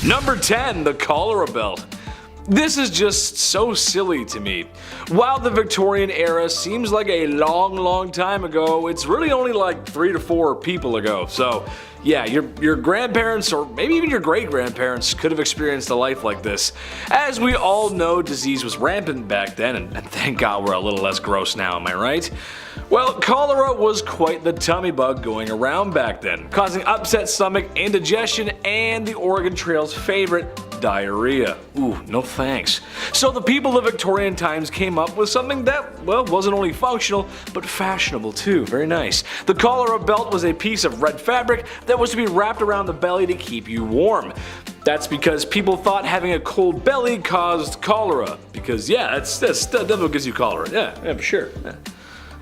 Number 10. The cholera belt. This is just so silly to me. While the Victorian era seems like a long time ago, it's really only like 3 to 4 people ago. So yeah, your grandparents or maybe even your great-grandparents could have experienced a life like this. As we all know, disease was rampant back then, and thank God we're a little less gross now, am I right? Well, cholera was quite the tummy bug going around back then, causing upset stomach, indigestion, and the Oregon Trail's favorite, diarrhea. Ooh, no thanks. So the people of Victorian times came up with something that, well, wasn't only functional, but fashionable too. Very nice. The cholera belt was a piece of red fabric that was to be wrapped around the belly to keep you warm. That's because people thought having a cold belly caused cholera. Because yeah, that's what gives you cholera. Yeah, for sure. Yeah.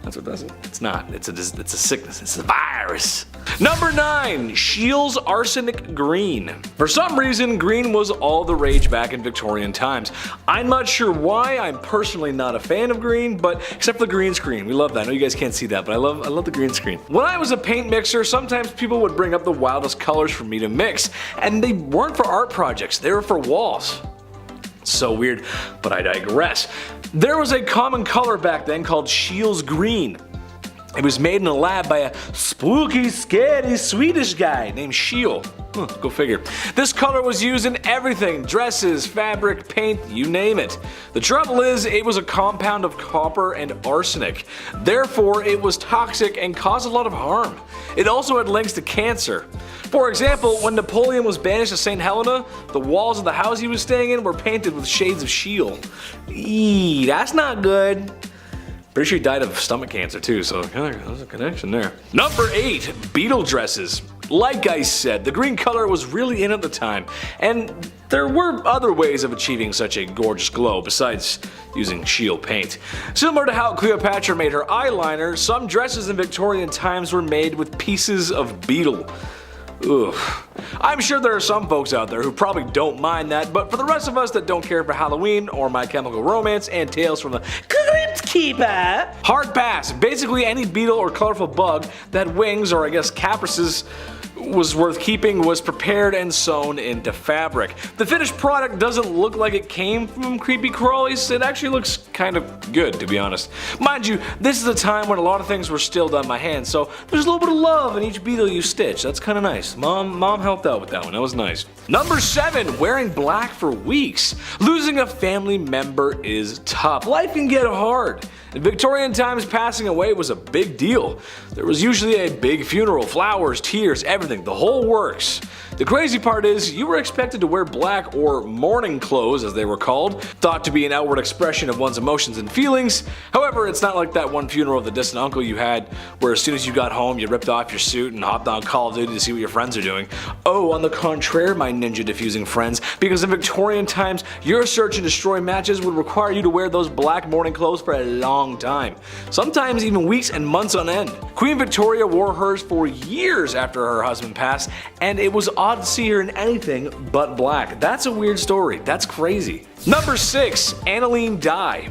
That's what does it. It's not. It's a sickness. It's a virus. Number 9. Scheele's Arsenic Green. For some reason, green was all the rage back in Victorian times. I'm not sure why. I'm personally not a fan of green, but except for the green screen. We love that. I know you guys can't see that, but I love the green screen. When I was a paint mixer, sometimes people would bring up the wildest colors for me to mix, and they weren't for art projects. They were for walls. So weird, but I digress. There was a common color back then called Scheele's Green. It was made in a lab by a spooky, scary Swedish guy named Scheele. Go figure. This color was used in everything, dresses, fabric, paint, you name it. The trouble is, it was a compound of copper and arsenic. Therefore, it was toxic and caused a lot of harm. It also had links to cancer. For example, when Napoleon was banished to St. Helena, the walls of the house he was staying in were painted with shades of Scheele. Eee, that's not good. Pretty sure he died of stomach cancer too, so there's a connection there. Number 8. Beetle dresses. Like I said, the green color was really in at the time, and there were other ways of achieving such a gorgeous glow besides using Scheele paint. Similar to how Cleopatra made her eyeliner, some dresses in Victorian times were made with pieces of beetle. Ugh. I'm sure there are some folks out there who probably don't mind that, but for the rest of us that don't care for Halloween or My Chemical Romance and Tales from the Crypt Keeper, hard pass. Basically any beetle or colorful bug that had wings, or I guess caprices, was worth keeping was prepared and sewn into fabric. The finished product doesn't look like it came from creepy crawlies. It actually looks kind of good, to be honest. Mind you, this is a time when a lot of things were still done by hand, so there's a little bit of love in each beetle you stitch. That's kind of nice. Mom helped out with that one. That was nice. Number 7. Wearing black for weeks. Losing a family member is tough. Life can get hard. In Victorian times, passing away was a big deal. There was usually a big funeral, flowers, tears, everything, the whole works. The crazy part is, you were expected to wear black or mourning clothes as they were called, thought to be an outward expression of one's emotions and feelings. However, it's not like that one funeral of the distant uncle you had, where as soon as you got home you ripped off your suit and hopped on Call of Duty to see what your friends are doing. Oh, on the contrary, my ninja diffusing friends, because in Victorian times, your search and destroy matches would require you to wear those black mourning clothes for a long time. Sometimes even weeks and months on end. Queen Victoria wore hers for years after her husband passed, and it was odd to see her in anything but black. That's a weird story. That's crazy. Number 6. Aniline dye.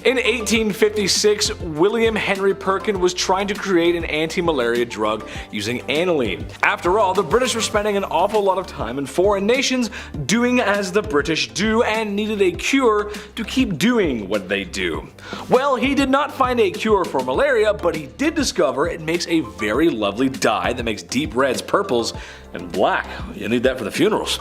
In 1856, William Henry Perkin was trying to create an anti-malaria drug using aniline. After all, the British were spending an awful lot of time in foreign nations doing as the British do and needed a cure to keep doing what they do. Well, he did not find a cure for malaria, but he did discover it makes a very lovely dye that makes deep reds, purples, and black. You need that for the funerals.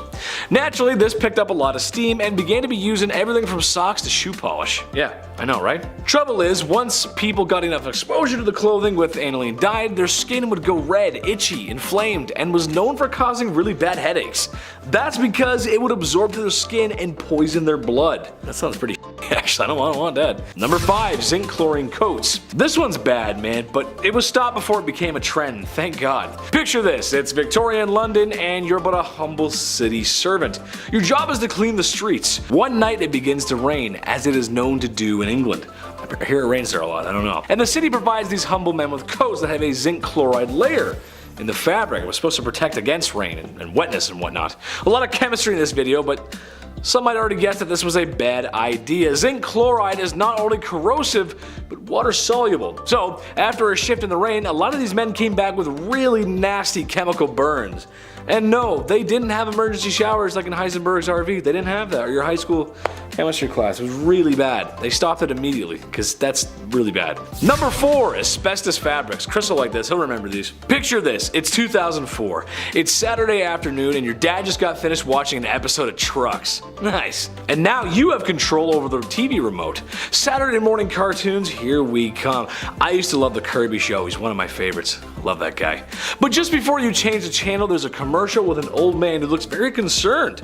Naturally, this picked up a lot of steam and began to be used in everything from socks to shoe polish. Yeah, I know, right? Trouble is, once people got enough exposure to the clothing with aniline dye, their skin would go red, itchy, inflamed, and was known for causing really bad headaches. That's because it would absorb to their skin and poison their blood. That sounds pretty actually, I don't want that. Number 5. Zinc chlorine coats. This one's bad, man, but it was stopped before it became a trend, thank God. Picture this, it's Victorian London and you're but a humble city servant. Your job is to clean the streets. One night it begins to rain, as it is known to do in England. I hear it rains there a lot, I don't know. And the city provides these humble men with coats that have a zinc chloride layer in the fabric. It was supposed to protect against rain and wetness and whatnot. A lot of chemistry in this video, but some might already guess that this was a bad idea. Zinc chloride is not only corrosive, but water soluble. So, after a shift in the rain, a lot of these men came back with really nasty chemical burns. And no, they didn't have emergency showers like in Heisenberg's RV. They didn't have that, or your high school chemistry class. It was really bad. They stopped it immediately, because that's really bad. Number 4, asbestos fabrics. Chris will like this, he'll remember these. Picture this, it's 2004. It's Saturday afternoon and your dad just got finished watching an episode of Trucks. Nice. And now you have control over the TV remote. Saturday morning cartoons, here we come. I used to love the Kirby Show, he's one of my favorites. Love that guy. But just before you change the channel, there's a commercial with an old man who looks very concerned.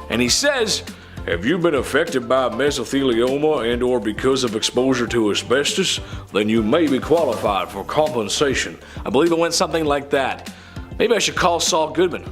And he says, "Have you been affected by mesothelioma and or because of exposure to asbestos? Then you may be qualified for compensation." I believe it went something like that. Maybe I should call Saul Goodman.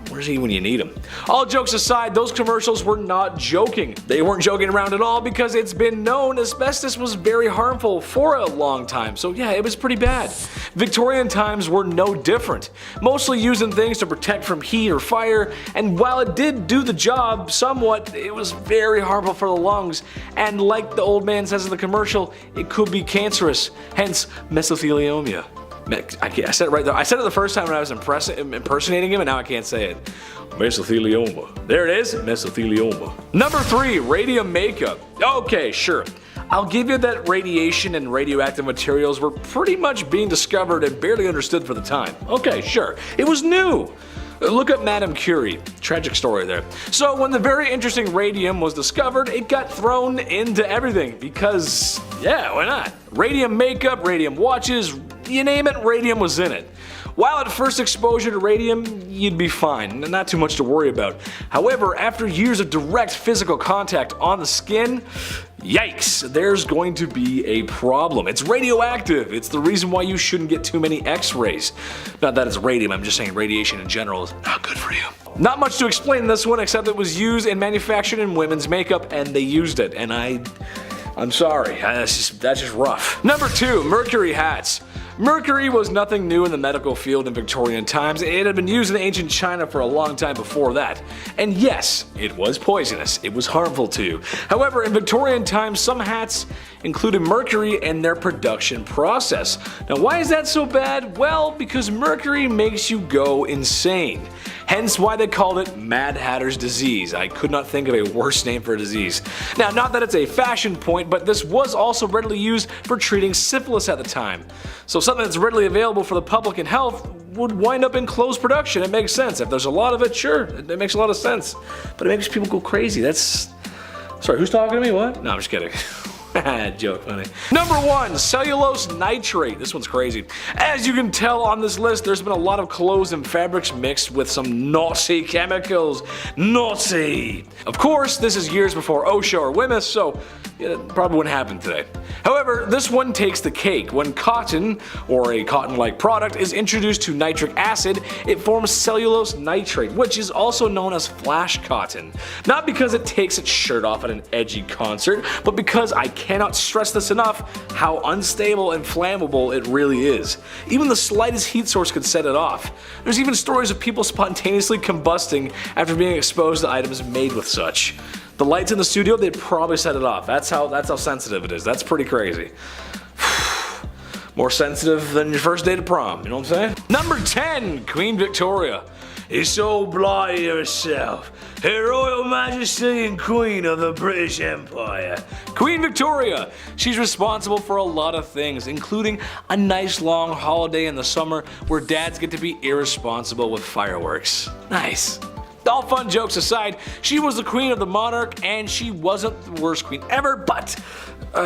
Where's he when you need him? All jokes aside, those commercials were not joking. They weren't joking around at all because it's been known asbestos was very harmful for a long time. So yeah, it was pretty bad. Victorian times were no different. Mostly using things to protect from heat or fire, and while it did do the job somewhat, it was very harmful for the lungs. And like the old man says in the commercial, it could be cancerous, hence mesothelioma. I said it right there. I said it the first time when I was impersonating him, and now I can't say it. Mesothelioma. There it is, mesothelioma. Number 3, radium makeup. Okay, sure. I'll give you that radiation and radioactive materials were pretty much being discovered and barely understood for the time. Okay, sure. It was new. Look up Madame Curie. Tragic story there. So when the very interesting radium was discovered, it got thrown into everything because, yeah, why not? Radium makeup, radium watches, you name it, radium was in it. While at first exposure to radium, you'd be fine, not too much to worry about. However, after years of direct physical contact on the skin, yikes, there's going to be a problem. It's radioactive. It's the reason why you shouldn't get too many X-rays. Not that it's radium, I'm just saying radiation in general is not good for you. Not much to explain in this one except it was used and manufactured in women's makeup and they used it, and I'm sorry, that's just rough. Number 2, mercury hats. Mercury was nothing new in the medical field in Victorian times. It had been used in ancient China for a long time before that. And yes, it was poisonous. It was harmful to you. However, in Victorian times, some hats included mercury in their production process. Now, why is that so bad? Well, because mercury makes you go insane. Hence why they called it Mad Hatter's disease. I could not think of a worse name for a disease. Now, not that it's a fashion point, but this was also readily used for treating syphilis at the time. So something that's readily available for the public and health would wind up in closed production. It makes sense. If there's a lot of it, sure, it makes a lot of sense. But it makes people go crazy. Sorry, who's talking to me? What? No, I'm just kidding. Joke, funny. Number 1, cellulose nitrate. This one's crazy. As you can tell on this list, there's been a lot of clothes and fabrics mixed with some naughty chemicals. Naughty! Of course, this is years before OSHA or WMS, so it probably wouldn't happen today. However, this one takes the cake. When cotton, or a cotton-like product, is introduced to nitric acid, it forms cellulose nitrate, which is also known as flash cotton. Not because it takes its shirt off at an edgy concert, but because I cannot stress this enough how unstable and flammable it really is. Even the slightest heat source could set it off. There's even stories of people spontaneously combusting after being exposed to items made with such. The lights in the studio, they'd probably set it off. That's how sensitive it is. That's pretty crazy. More sensitive than your first day to prom, you know what I'm saying? Number 10, Queen Victoria. Is so bloody herself, Her Royal Majesty and Queen of the British Empire. Queen Victoria. She's responsible for a lot of things, including a nice long holiday in the summer where dads get to be irresponsible with fireworks. Nice. All fun jokes aside, she was the queen of the monarch and she wasn't the worst queen ever, but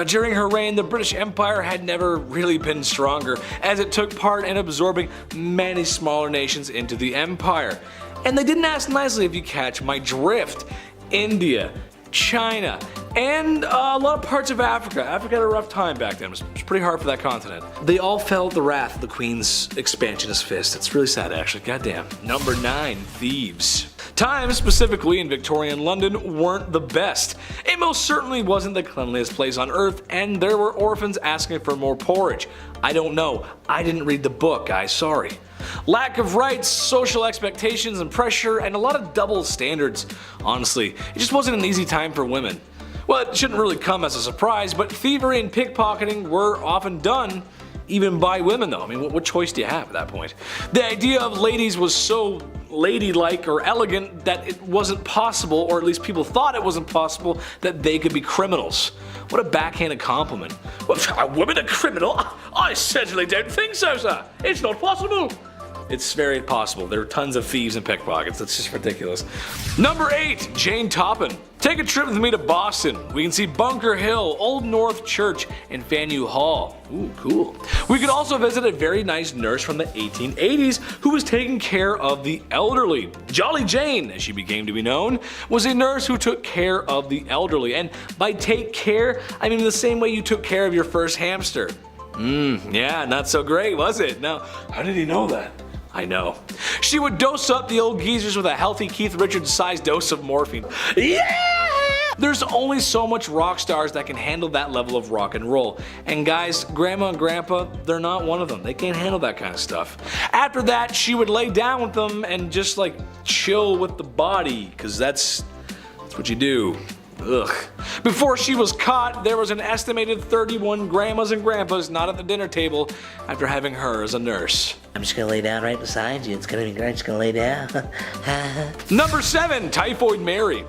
during her reign the British Empire had never really been stronger as it took part in absorbing many smaller nations into the empire. And they didn't ask nicely, if you catch my drift. India, China, and a lot of parts of Africa. Africa had a rough time back then. It was pretty hard for that continent. They all felt the wrath of the Queen's expansionist fist. It's really sad actually, goddamn. Number 9, thieves. Times, specifically in Victorian London, weren't the best. It most certainly wasn't the cleanliest place on earth, and there were orphans asking for more porridge. I don't know. I didn't read the book, guys, sorry. Lack of rights, social expectations and pressure, and a lot of double standards. Honestly, it just wasn't an easy time for women. Well, it shouldn't really come as a surprise, but thievery and pickpocketing were often done even by women though. I mean, what choice do you have at that point? The idea of ladies was so ladylike or elegant that it wasn't possible, or at least people thought it wasn't possible, that they could be criminals. What a backhanded compliment. What, a woman a criminal? I certainly don't think so, sir. It's not possible. It's very possible. There are tons of thieves and pickpockets. That's just ridiculous. Number 8, Jane Toppin. Take a trip with me to Boston. We can see Bunker Hill, Old North Church, and Faneuil Hall. Ooh, cool. We could also visit a very nice nurse from the 1880s who was taking care of the elderly. Jolly Jane, as she became to be known, was a nurse who took care of the elderly. And by take care, I mean the same way you took care of your first hamster. Yeah, not so great, was it? Now, how did he know that? I know. She would dose up the old geezers with a healthy Keith Richards-sized dose of morphine. Yeah! There's only so much rock stars that can handle that level of rock and roll. And guys, Grandma and Grandpa, they're not one of them. They can't handle that kind of stuff. After that, she would lay down with them and just like chill with the body, because that's what you do. Ugh. Before she was caught, there was an estimated 31 grandmas and grandpas not at the dinner table after having her as a nurse. I'm just gonna lay down right beside you. It's gonna be great. Just gonna lay down. Number 7, Typhoid Mary.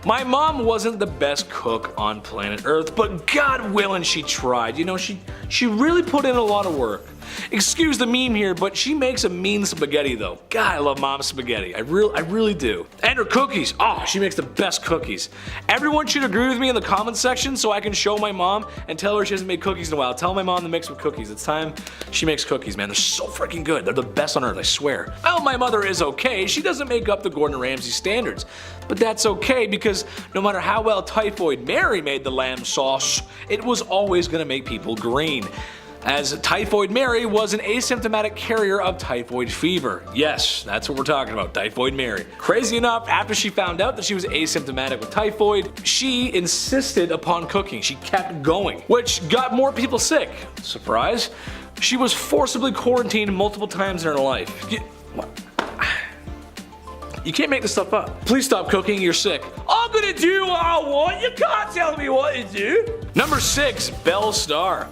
My mom wasn't the best cook on planet Earth, but God willing she tried. You know, she really put in a lot of work. Excuse the meme here, but she makes a mean spaghetti though. God, I love mom's spaghetti. I really do. And her cookies. Oh, she makes the best cookies. Everyone should agree with me in the comments section so I can show my mom and tell her she hasn't made cookies in a while. Tell my mom to mix with cookies. It's time she makes cookies, man. They're so freaking good. They're the best on earth, I swear. Well, my mother is okay. She doesn't make up the Gordon Ramsay standards. But that's okay because no matter how well Typhoid Mary made the lamb sauce, it was always gonna make people green. As Typhoid Mary was an asymptomatic carrier of typhoid fever. Yes, that's what we're talking about, Typhoid Mary. Crazy enough, after she found out that she was asymptomatic with typhoid, she insisted upon cooking. She kept going, which got more people sick. Surprise. She was forcibly quarantined multiple times in her life. You can't make this stuff up. Please stop cooking, you're sick. I'm gonna do what I want, you can't tell me what to do. Number 6, Belle Starr.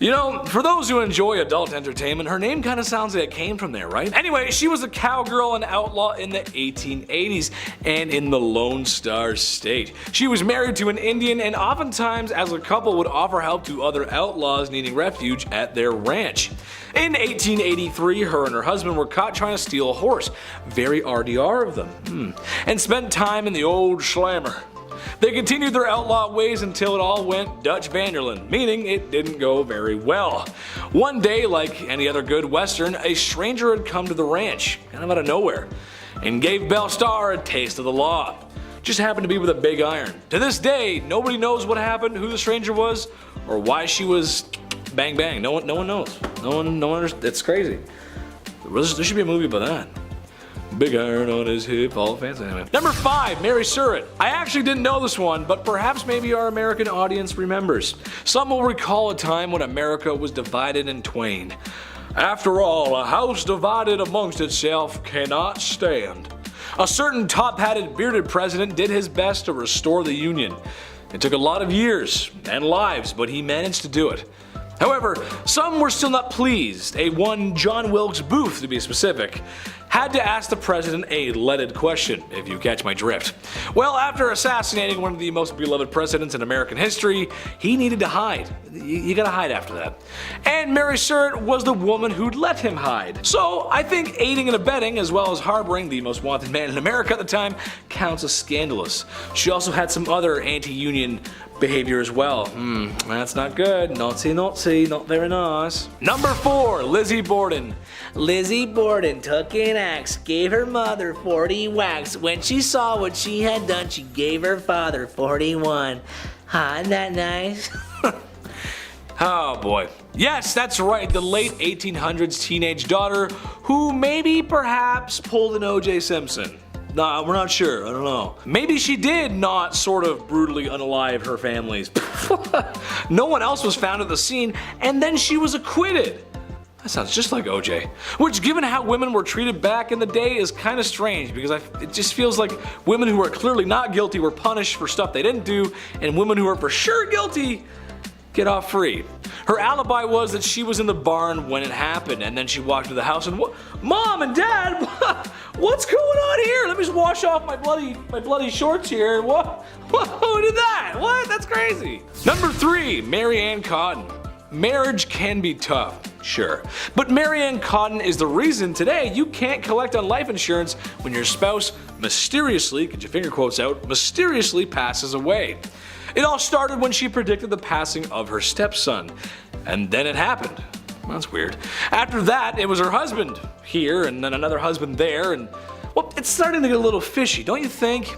You know, for those who enjoy adult entertainment, her name kind of sounds like it came from there, right? Anyway, she was a cowgirl and outlaw in the 1880s and in the Lone Star State. She was married to an Indian and oftentimes as a couple would offer help to other outlaws needing refuge at their ranch. In 1883, her and her husband were caught trying to steal a horse. Very RDR of them. And spent time in the old slammer. They continued their outlaw ways until it all went Dutch Vanderland, meaning it didn't go very well. One day, like any other good western, a stranger had come to the ranch, kind of out of nowhere, and gave Belle Starr a taste of the law. Just happened to be with a big iron. To this day, nobody knows what happened, who the stranger was, or why she was bang bang. No one knows. No one understands. It's crazy. There should be a movie about that. Big iron on his hip, all fancy anyway. Number 5, Mary Surratt. I actually didn't know this one, but perhaps maybe our American audience remembers. Some will recall a time when America was divided in twain. After all, a house divided amongst itself cannot stand. A certain top-hatted, bearded president did his best to restore the Union. It took a lot of years and lives, but he managed to do it. However, some were still not pleased. One John Wilkes Booth, to be specific, had to ask the president a leaded question, if you catch my drift. Well, after assassinating one of the most beloved presidents in American history, he needed to hide. You gotta hide after that. And Mary Surratt was the woman who'd let him hide. So I think aiding and abetting, as well as harboring the most wanted man in America at the time, counts as scandalous. She also had some other anti-union behavior as well. That's not good. Naughty, not very nice. Number 4, Lizzie Borden. Lizzie Borden took an axe, gave her mother 40 whacks. When she saw what she had done, she gave her father 41. Isn't that nice? Oh boy. Yes, that's right, the late 1800s teenage daughter who maybe perhaps pulled an O.J. Simpson. Nah, we're not sure, I don't know. Maybe she did not sort of brutally unalive her families. No one else was found at the scene, and then she was acquitted. That sounds just like OJ. Which, given how women were treated back in the day, is kind of strange because it just feels like women who were clearly not guilty were punished for stuff they didn't do, and women who were for sure guilty, get off free. Her alibi was that she was in the barn when it happened, and then she walked to the house and Mom and Dad, what's going on here? Let me just wash off my bloody shorts here. What? Who did that? What? That's crazy. Number 3, Mary Ann Cotton. Marriage can be tough, sure, but Mary Ann Cotton is the reason today you can't collect on life insurance when your spouse mysteriously, get your finger quotes out, mysteriously passes away. It all started when she predicted the passing of her stepson, and then it happened. That's weird. After that, it was her husband here and then another husband there, and well, it's starting to get a little fishy, don't you think?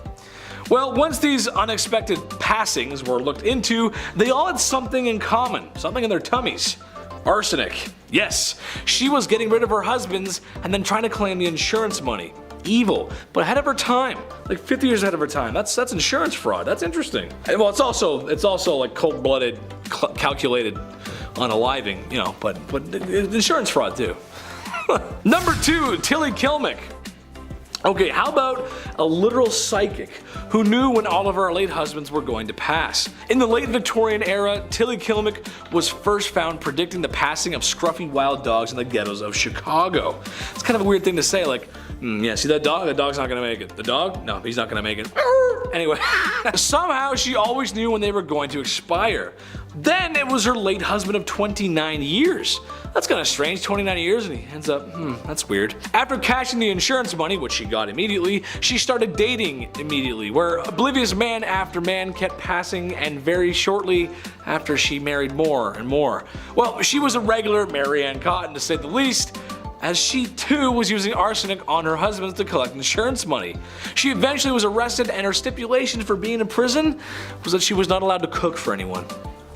Well, once these unexpected passings were looked into, they all had something in common, something in their tummies. Arsenic. Yes, she was getting rid of her husbands and then trying to claim the insurance money. Evil, but ahead of her time, like 50 years ahead of her time. That's insurance fraud. That's interesting. And well, it's also like cold-blooded, calculated unaliving, you know, but insurance fraud too. Number 2, Tilly Kilmick. Okay, how about a literal psychic who knew when all of our late husbands were going to pass? In the late Victorian era, Tilly Kilmick was first found predicting the passing of scruffy wild dogs in the ghettos of Chicago. It's kind of a weird thing to say, like, yeah, see that dog? That dog's not gonna make it. The dog? No, he's not gonna make it. Anyway, somehow she always knew when they were going to expire. Then it was her late husband of 29 years. That's kinda strange, 29 years and he ends up, that's weird. After cashing the insurance money, which she got immediately, she started dating immediately, where oblivious man after man kept passing, and very shortly after she married more and more. Well, she was a regular Mary Ann Cotton to say the least, as she too was using arsenic on her husbands to collect insurance money. She eventually was arrested, and her stipulation for being in prison was that she was not allowed to cook for anyone.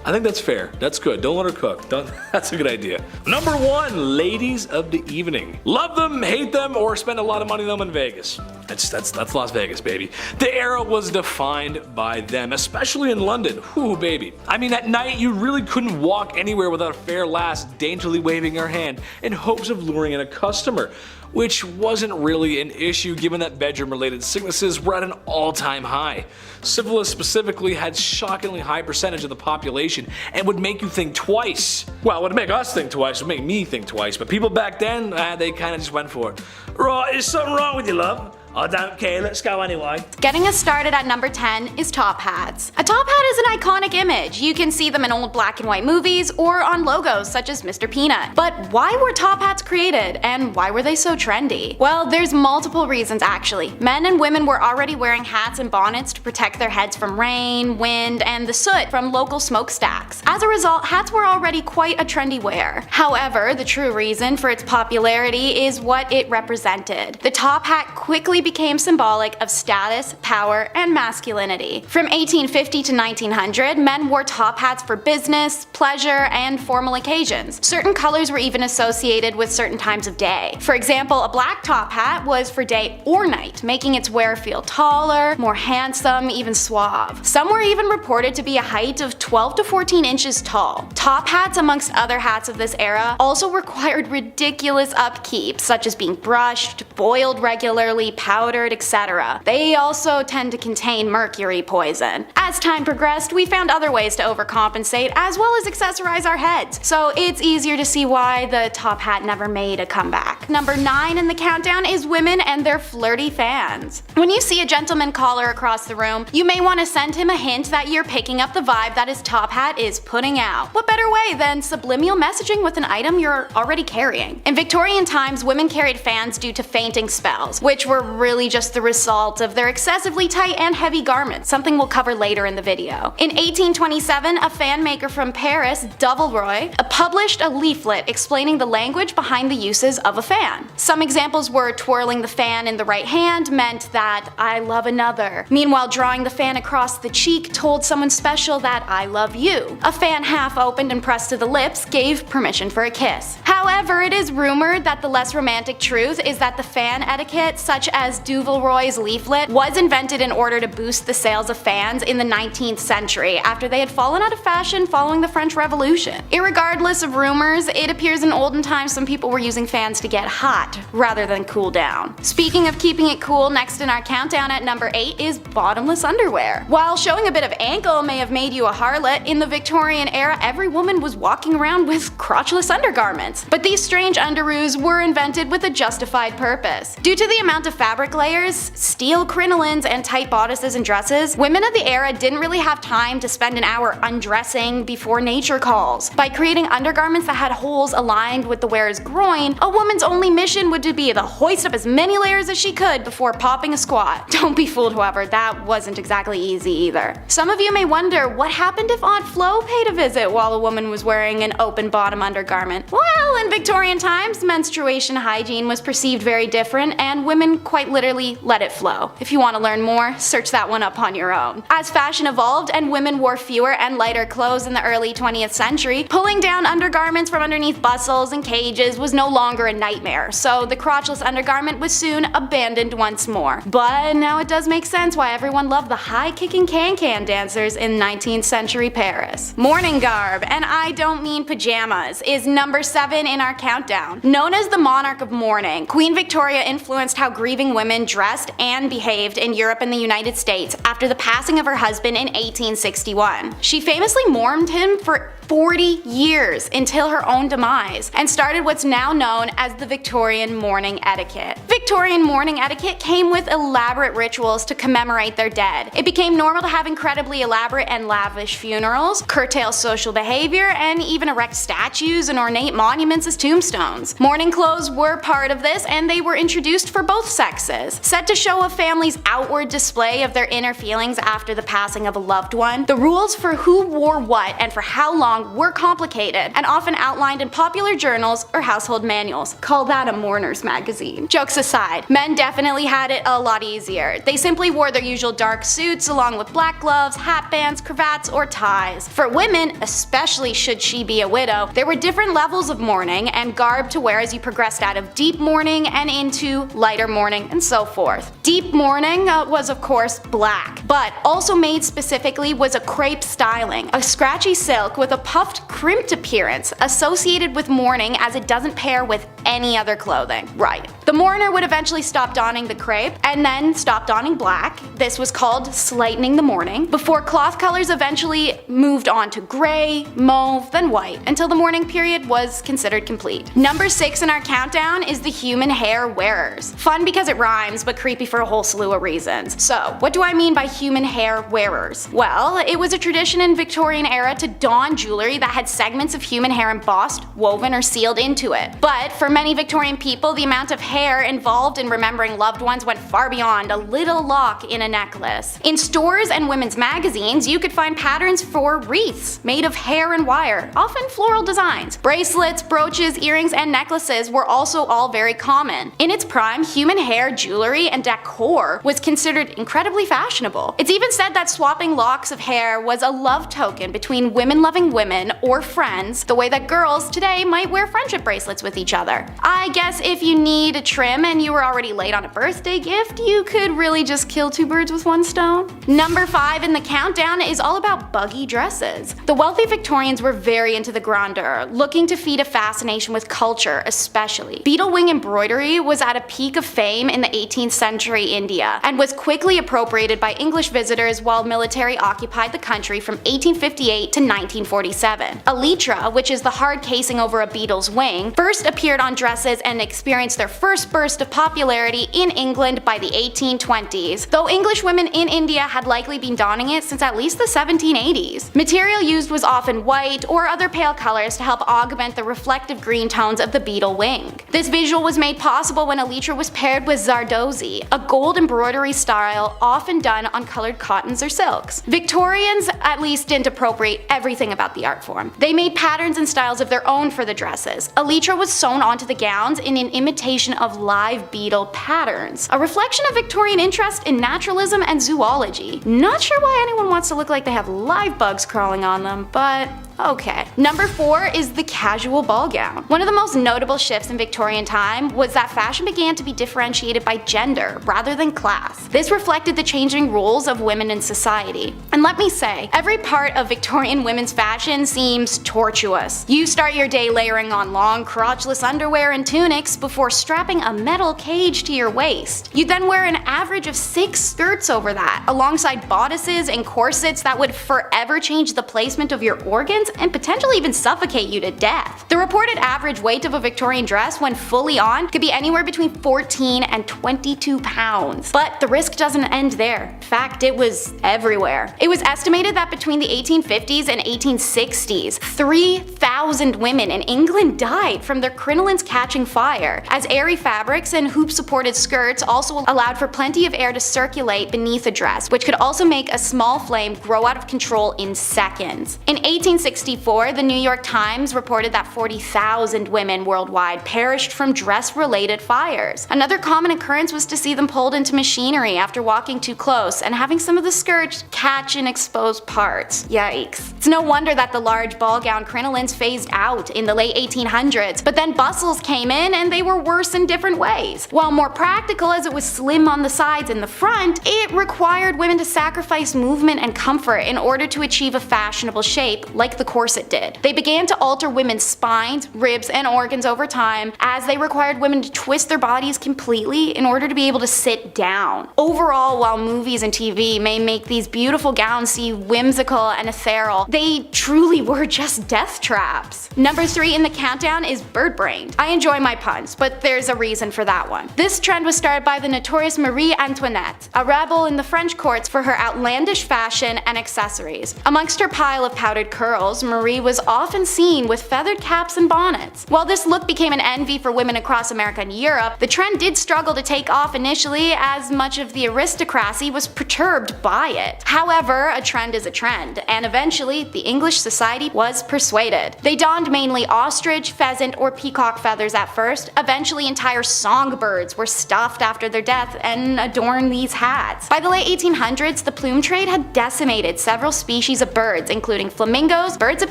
I think that's fair. That's good. Don't let her cook. That's a good idea. Number 1, ladies of the evening. Love them, hate them, or spend a lot of money on them in Vegas. That's Las Vegas, baby. The era was defined by them, especially in London. Whoo, baby. I mean, at night you really couldn't walk anywhere without a fair lass daintily waving her hand in hopes of luring in a customer, which wasn't really an issue given that bedroom-related sicknesses were at an all-time high. Syphilis specifically had shockingly high percentage of the population and would make you think twice. Well, it would make us think twice, it would make me think twice, but people back then, they kinda just went for it. Right, is something wrong with you, love? I don't care, let's go anyway. Getting us started at number 10 is top hats. A top hat is an iconic image. You can see them in old black and white movies or on logos such as Mr. Peanut. But why were top hats created, and why were they so trendy? Well, there's multiple reasons actually. Men and women were already wearing hats and bonnets to protect their heads from rain, wind, and the soot from local smokestacks. As a result, hats were already quite a trendy wear. However, the true reason for its popularity is what it represented. The top hat quickly became symbolic of status, power, and masculinity. From 1850 to 1900, men wore top hats for business, pleasure, and formal occasions. Certain colors were even associated with certain times of day. For example, a black top hat was for day or night, making its wearer feel taller, more handsome, even suave. Some were even reported to be a height of 12 to 14 inches tall. Top hats, amongst other hats of this era, also required ridiculous upkeep, such as being brushed, boiled regularly, powdered, etc. They also tend to contain mercury poison. As time progressed, we found other ways to overcompensate as well as accessorize our heads, so it's easier to see why the top hat never made a comeback. Number 9 in the countdown is women and their flirty fans. When you see a gentleman caller across the room, you may want to send him a hint that you're picking up the vibe that his top hat is putting out. What better way than subliminal messaging with an item you're already carrying? In Victorian times, women carried fans due to fainting spells, which were really just the result of their excessively tight and heavy garments, something we'll cover later in the video. In 1827, a fan maker from Paris, Dovelroy, published a leaflet explaining the language behind the uses of a fan. Some examples were twirling the fan in the right hand meant that I love another. Meanwhile, drawing the fan across the cheek told someone special that I love you. A fan half opened and pressed to the lips gave permission for a kiss. However, it is rumored that the less romantic truth is that the fan etiquette, such as as Duvalroy's leaflet, was invented in order to boost the sales of fans in the 19th century after they had fallen out of fashion following the French Revolution. Irregardless of rumors, it appears in olden times some people were using fans to get hot rather than cool down. Speaking of keeping it cool, next in our countdown at number 8 is bottomless underwear. While showing a bit of ankle may have made you a harlot, in the Victorian era every woman was walking around with crotchless undergarments. But these strange underoos were invented with a justified purpose. Due to the amount of fabric layers, steel crinolines, and tight bodices and dresses, women of the era didn't really have time to spend an hour undressing before nature calls. By creating undergarments that had holes aligned with the wearer's groin, a woman's only mission would be to hoist up as many layers as she could before popping a squat. Don't be fooled, however, that wasn't exactly easy either. Some of you may wonder what happened if Aunt Flo paid a visit while a woman was wearing an open bottom undergarment. Well, in Victorian times, menstruation hygiene was perceived very different, and women quite literally let it flow. If you want to learn more, search that one up on your own. As fashion evolved and women wore fewer and lighter clothes in the early 20th century, pulling down undergarments from underneath bustles and cages was no longer a nightmare, so the crotchless undergarment was soon abandoned once more. But now it does make sense why everyone loved the high-kicking can-can dancers in 19th century Paris. Morning garb, and I don't mean pajamas, is number 7 in our countdown. Known as the monarch of mourning, Queen Victoria influenced how grieving women dressed and behaved in Europe and the United States after the passing of her husband in 1861. She famously mourned him for 40 years until her own demise, and started what's now known as the Victorian mourning etiquette. Victorian mourning etiquette came with elaborate rituals to commemorate their dead. It became normal to have incredibly elaborate and lavish funerals, curtail social behavior, and even erect statues and ornate monuments as tombstones. Mourning clothes were part of this, and they were introduced for both sexes. Set to show a family's outward display of their inner feelings after the passing of a loved one, the rules for who wore what and for how long were complicated and often outlined in popular journals or household manuals. Call that a mourner's magazine. Jokes aside, men definitely had it a lot easier. They simply wore their usual dark suits along with black gloves, hat bands, cravats, or ties. For women, especially should she be a widow, there were different levels of mourning and garb to wear as you progressed out of deep mourning and into lighter mourning and so forth. Deep mourning was of course black, but also made specifically was a crepe styling, a scratchy silk with a puffed, crimped appearance associated with mourning as it doesn't pair with any other clothing. Right. The mourner would eventually stop donning the crepe and then stop donning black. This was called slightening the mourning, before cloth colors eventually moved on to gray, mauve, then white, until the mourning period was considered complete. Number 6 in our countdown is the human hair wearers. Fun because it rhymes, but creepy for a whole slew of reasons. So, what do I mean by human hair wearers? Well, it was a tradition in Victorian era to don jewelry that had segments of human hair embossed, woven, or sealed into it. But for many Victorian people, the amount of hair involved in remembering loved ones went far beyond a little lock in a necklace. In stores and women's magazines, you could find patterns for wreaths made of hair and wire, often floral designs. Bracelets, brooches, earrings, and necklaces were also all very common. In its prime, human hair jewelry and decor was considered incredibly fashionable. It's even said that swapping locks of hair was a love token between women loving women or friends, the way that girls today might wear friendship bracelets with each other. I guess if you need a trim and you were already late on a birthday gift, you could really just kill 2 birds with 1 stone. Number 5 in the countdown is all about buggy dresses. The wealthy Victorians were very into the grandeur, looking to feed a fascination with culture especially. Beetle wing embroidery was at a peak of fame in the 18th century India, and was quickly appropriated by English visitors while military occupied the country from 1858 to 1947. Elytra, which is the hard casing over a beetle's wing, first appeared on dresses and experienced their first burst of popularity in England by the 1820s, though English women in India had likely been donning it since at least the 1780s. Material used was often white or other pale colors to help augment the reflective green tones of the beetle wing. This visual was made possible when elytra was paired with zardozi, a gold embroidery style often done on colored cottons or silks. Victorians at least didn't appropriate everything about the art form. They made patterns and styles of their own for the dresses. Elytra was sewn onto the gowns in an imitation of live beetle patterns, a reflection of Victorian interest in naturalism and zoology. Not sure why anyone wants to look like they have live bugs crawling on them, but Okay. Number 4 is the casual ball gown. One of the most notable shifts in Victorian time was that fashion began to be differentiated by gender rather than class. This reflected the changing roles of women in society. And let me say, every part of Victorian women's fashion seems tortuous. You start your day layering on long, crotchless underwear and tunics before strapping a metal cage to your waist. You then wear an average of 6 skirts over that, alongside bodices and corsets that would forever change the placement of your organs and potentially even suffocate you to death. The reported average weight of a Victorian dress when fully on could be anywhere between 14 and 22 pounds. But the risk doesn't end there. In fact, it was everywhere. It was estimated that between the 1850s and 1860s, 3,000 women in England died from their crinolines catching fire, as airy fabrics and hoop-supported skirts also allowed for plenty of air to circulate beneath a dress, which could also make a small flame grow out of control in seconds. In 1864, the New York Times reported that 40,000 women worldwide perished from dress-related fires. Another common occurrence was to see them pulled into machinery after walking too close and having some of the skirts catch in exposed parts. Yikes. It's no wonder that the large ball gown crinolines phased out in the late 1800s, but then bustles came in and they were worse in different ways. While more practical as it was slim on the sides and the front, it required women to sacrifice movement and comfort in order to achieve a fashionable shape like the corset did. They began to alter women's spines, ribs, and organs over time, as they required women to twist their bodies completely in order to be able to sit down. Overall, while movies and TV may make these beautiful gowns seem whimsical and ethereal, they truly were just death traps. Number 3 in the countdown is bird-brained. I enjoy my puns, but there's a reason for that one. This trend was started by the notorious Marie Antoinette, a rebel in the French courts for her outlandish fashion and accessories. Amongst her pile of powdered curls, Marie was often seen with feathered caps and bonnets. While this look became an envy for women across America and Europe, the trend did struggle to take off initially, as much of the aristocracy was perturbed by it. However, a trend is a trend, and eventually the English society was persuaded. They donned mainly ostrich, pheasant, or peacock feathers at first. Eventually entire songbirds were stuffed after their death and adorned these hats. By the late 1800s, the plume trade had decimated several species of birds, including flamingos, birds of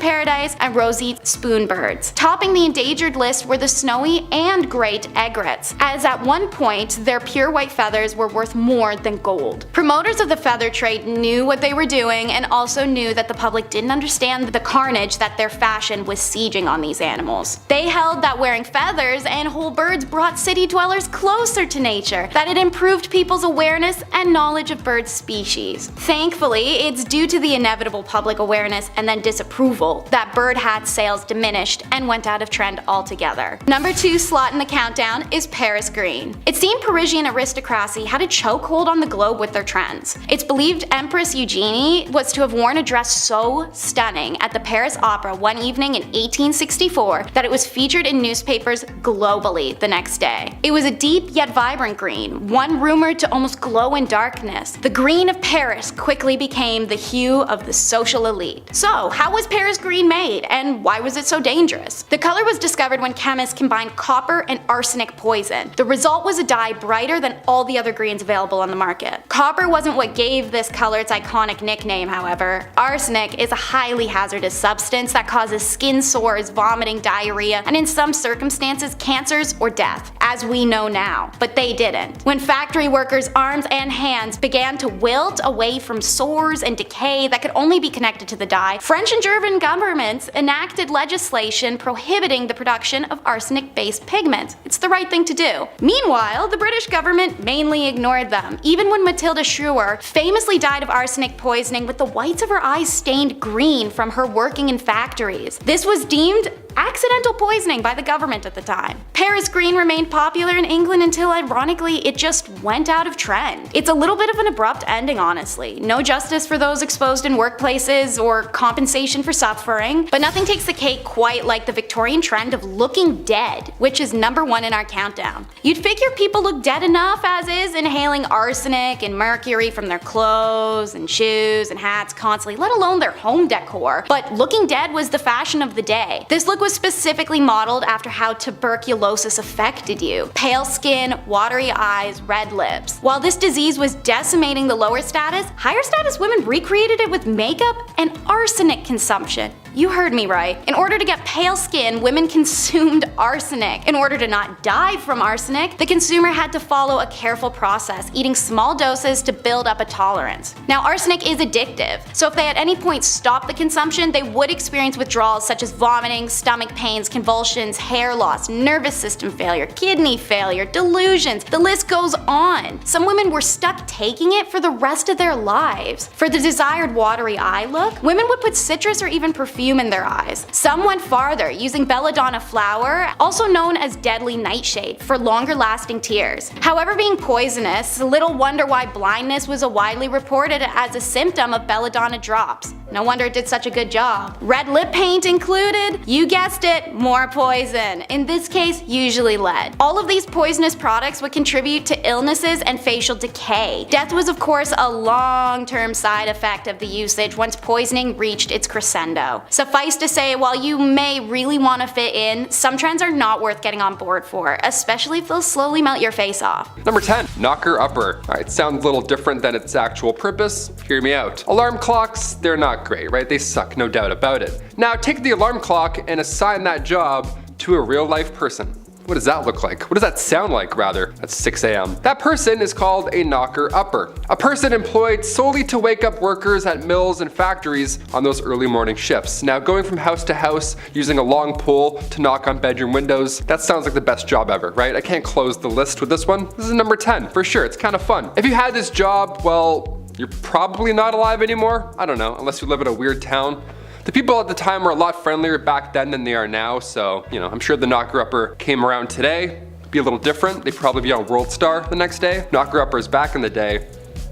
paradise, and rosy spoonbirds. Topping the endangered list were the snowy and great egrets, as at one point their pure white feathers were worth more than gold. Promoters of the feather trade knew what they were doing and also knew that the public didn't understand the carnage that their fashion was sieging on these animals. They held that wearing feathers and whole birds brought city dwellers closer to nature, that it improved people's awareness and knowledge of bird species. Thankfully, it's due to the inevitable public awareness and then disapproval that bird hat sales diminished and went out of trend altogether. Number 2 slot in the countdown is Paris green. It seemed Parisian aristocracy had a chokehold on the globe with their trends. It's believed Empress Eugenie was to have worn a dress so stunning at the Paris Opera one evening in 1864 that it was featured in newspapers globally the next day. It was a deep yet vibrant green, one rumored to almost glow in darkness. The green of Paris quickly became the hue of the social elite. So, how was Paris green made, and why was it so dangerous? The color was discovered when chemists combined copper and arsenic poison. The result was a dye brighter than all the other greens available on the market. Copper wasn't what gave this color its iconic nickname, however. Arsenic is a highly hazardous substance that causes skin sores, vomiting, diarrhea, and in some circumstances cancers or death, as we know now. But they didn't. When factory workers' arms and hands began to wilt away from sores and decay that could only be connected to the dye, French and German governments enacted legislation prohibiting the production of arsenic-based pigments. It's the right thing to do. Meanwhile, the British government mainly ignored them, even when Matilda Schrewer famously died of arsenic poisoning with the whites of her eyes stained green from her working in factories. This was deemed accidental poisoning by the government at the time. Paris green remained popular in England until, ironically, it just went out of trend. It's a little bit of an abrupt ending, honestly. No justice for those exposed in workplaces or compensation for suffering, but nothing takes the cake quite like the Victorian trend of looking dead, which is number 1 in our countdown. You'd figure people look dead enough as is, inhaling arsenic and mercury from their clothes and shoes and hats constantly, let alone their home decor, but looking dead was the fashion of the day. This look was specifically modeled after how tuberculosis affected you. Pale skin, watery eyes, red lips. While this disease was decimating the lower status, higher status women recreated it with makeup and arsenic consumption. You heard me right. In order to get pale skin, women consumed arsenic. In order to not die from arsenic, the consumer had to follow a careful process, eating small doses to build up a tolerance. Now, arsenic is addictive, so if they at any point stopped the consumption, they would experience withdrawals such as vomiting, stomach pains, convulsions, hair loss, nervous system failure, kidney failure, delusions. The list goes on. Some women were stuck taking it for the rest of their lives. For the desired watery eye look, women would put citrus or even perfume in their eyes. Some went farther, using belladonna flower, also known as deadly nightshade, for longer lasting tears. However, being poisonous, little wonder why blindness was widely reported as a symptom of belladonna drops. No wonder it did such a good job. Red lip paint included? You guessed it, more poison. In this case, usually lead. All of these poisonous products would contribute to illnesses and facial decay. Death was of course a long-term side effect of the usage once poisoning reached its crescendo. Suffice to say, while you may really want to fit in, some trends are not worth getting on board for, especially if they'll slowly melt your face off. Number 10. Knocker upper. Alright, sounds a little different than its actual purpose. Hear me out. Alarm clocks, they're not great, right? They suck, no doubt about it. Now take the alarm clock and assign that job to a real life person. What does that look like? What does that sound like, rather? At 6 a.m. That person is called a knocker upper. A person employed solely to wake up workers at mills and factories on those early morning shifts. Now, going from house to house using a long pole to knock on bedroom windows, that sounds like the best job ever, right? I can't close the list with this one. This is number 10, for sure. It's kind of fun. If you had this job, well, you're probably not alive anymore. I don't know, unless you live in a weird town. The people at the time were a lot friendlier back then than they are now, so, I'm sure the knocker-upper came around today. Be a little different. They'd probably be on World Star the next day. Knocker-uppers back in the day,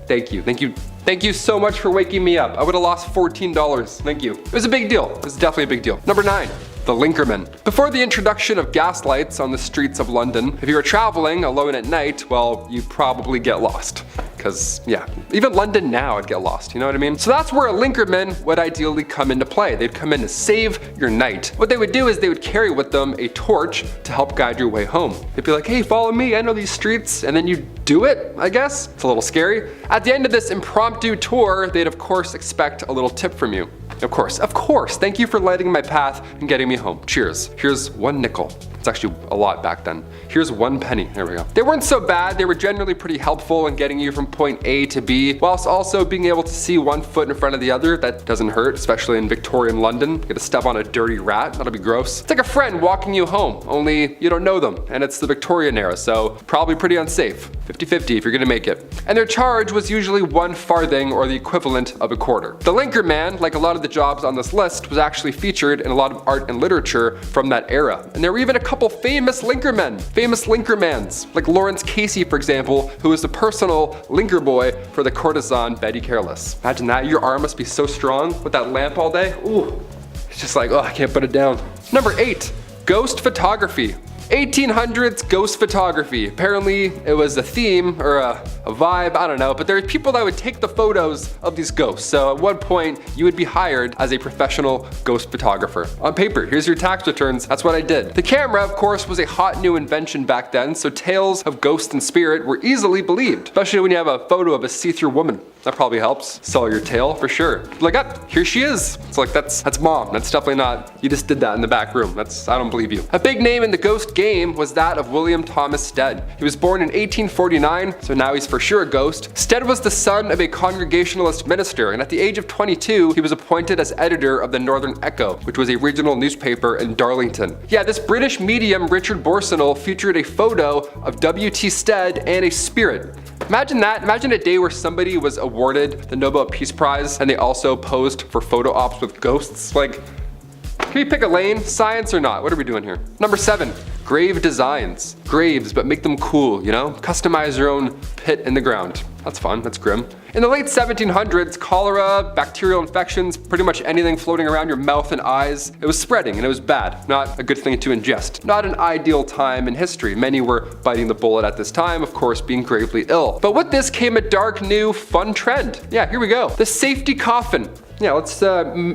thank you so much for waking me up. I would have lost $14, thank you. It was a big deal, it was definitely a big deal. Number 9. The linkerman. Before the introduction of gas lights on the streets of London, if you were traveling alone at night, well, you'd probably get lost. Because, yeah, even London now I'd get lost, you know what I mean? So that's where a linkerman would ideally come into play. They'd come in to save your night. What they would do is they would carry with them a torch to help guide your way home. They'd be like, hey, follow me, I know these streets, and then you do it, I guess. It's a little scary. At the end of this impromptu tour, they'd of course expect a little tip from you. Of course, thank you for lighting my path and getting me home. Cheers. Here's 1 nickel. It's actually a lot back then. Here's 1 penny. There we go. They weren't so bad. They were generally pretty helpful in getting you from point A to B, whilst also being able to see 1 foot in front of the other. That doesn't hurt, especially in Victorian London. You get to step on a dirty rat. That'll be gross. It's like a friend walking you home, only you don't know them. And it's the Victorian era, so probably pretty unsafe. 50-50 if you're gonna make it. And their charge was usually 1 farthing or the equivalent of a quarter. The linkerman, like a lot of the jobs on this list, was actually featured in a lot of art and literature from that era. And there were even a couple famous linkermans, like Lawrence Casey, for example, who was the personal linker boy for the courtesan Betty Careless. Imagine that, your arm must be so strong with that lamp all day. Ooh, it's just like, oh, I can't put it down. Number 8, ghost photography. 1800s ghost photography. Apparently it was a theme or a vibe, I don't know, but there were people that would take the photos of these ghosts. So at one point you would be hired as a professional ghost photographer. On paper, here's your tax returns, that's what I did. The camera, of course, was a hot new invention back then, so tales of ghost and spirit were easily believed, especially when you have a photo of a see-through woman. That probably helps sell your tale for sure. Like, here she is. It's like, that's mom. That's definitely not, you just did that in the back room. I don't believe you. A big name in the ghost game was that of William Thomas Stead. He was born in 1849, so now he's for sure a ghost. Stead was the son of a Congregationalist minister, and at the age of 22, he was appointed as editor of the Northern Echo, which was a regional newspaper in Darlington. Yeah, this British medium, Richard Borsonal, featured a photo of W.T. Stead and a spirit. Imagine that. Imagine a day where somebody was awarded the Nobel Peace Prize and they also posed for photo ops with ghosts. Like, can we pick a lane? Science or not? What are we doing here? Number 7, grave designs. Graves, but make them cool, Customize your own pit in the ground. That's fun, that's grim. In the late 1700s, cholera, bacterial infections, pretty much anything floating around your mouth and eyes, it was spreading and it was bad. Not a good thing to ingest. Not an ideal time in history. Many were biting the bullet at this time, of course being gravely ill. But with this came a dark, new, fun trend. Yeah, here we go. The safety coffin. Yeah, let's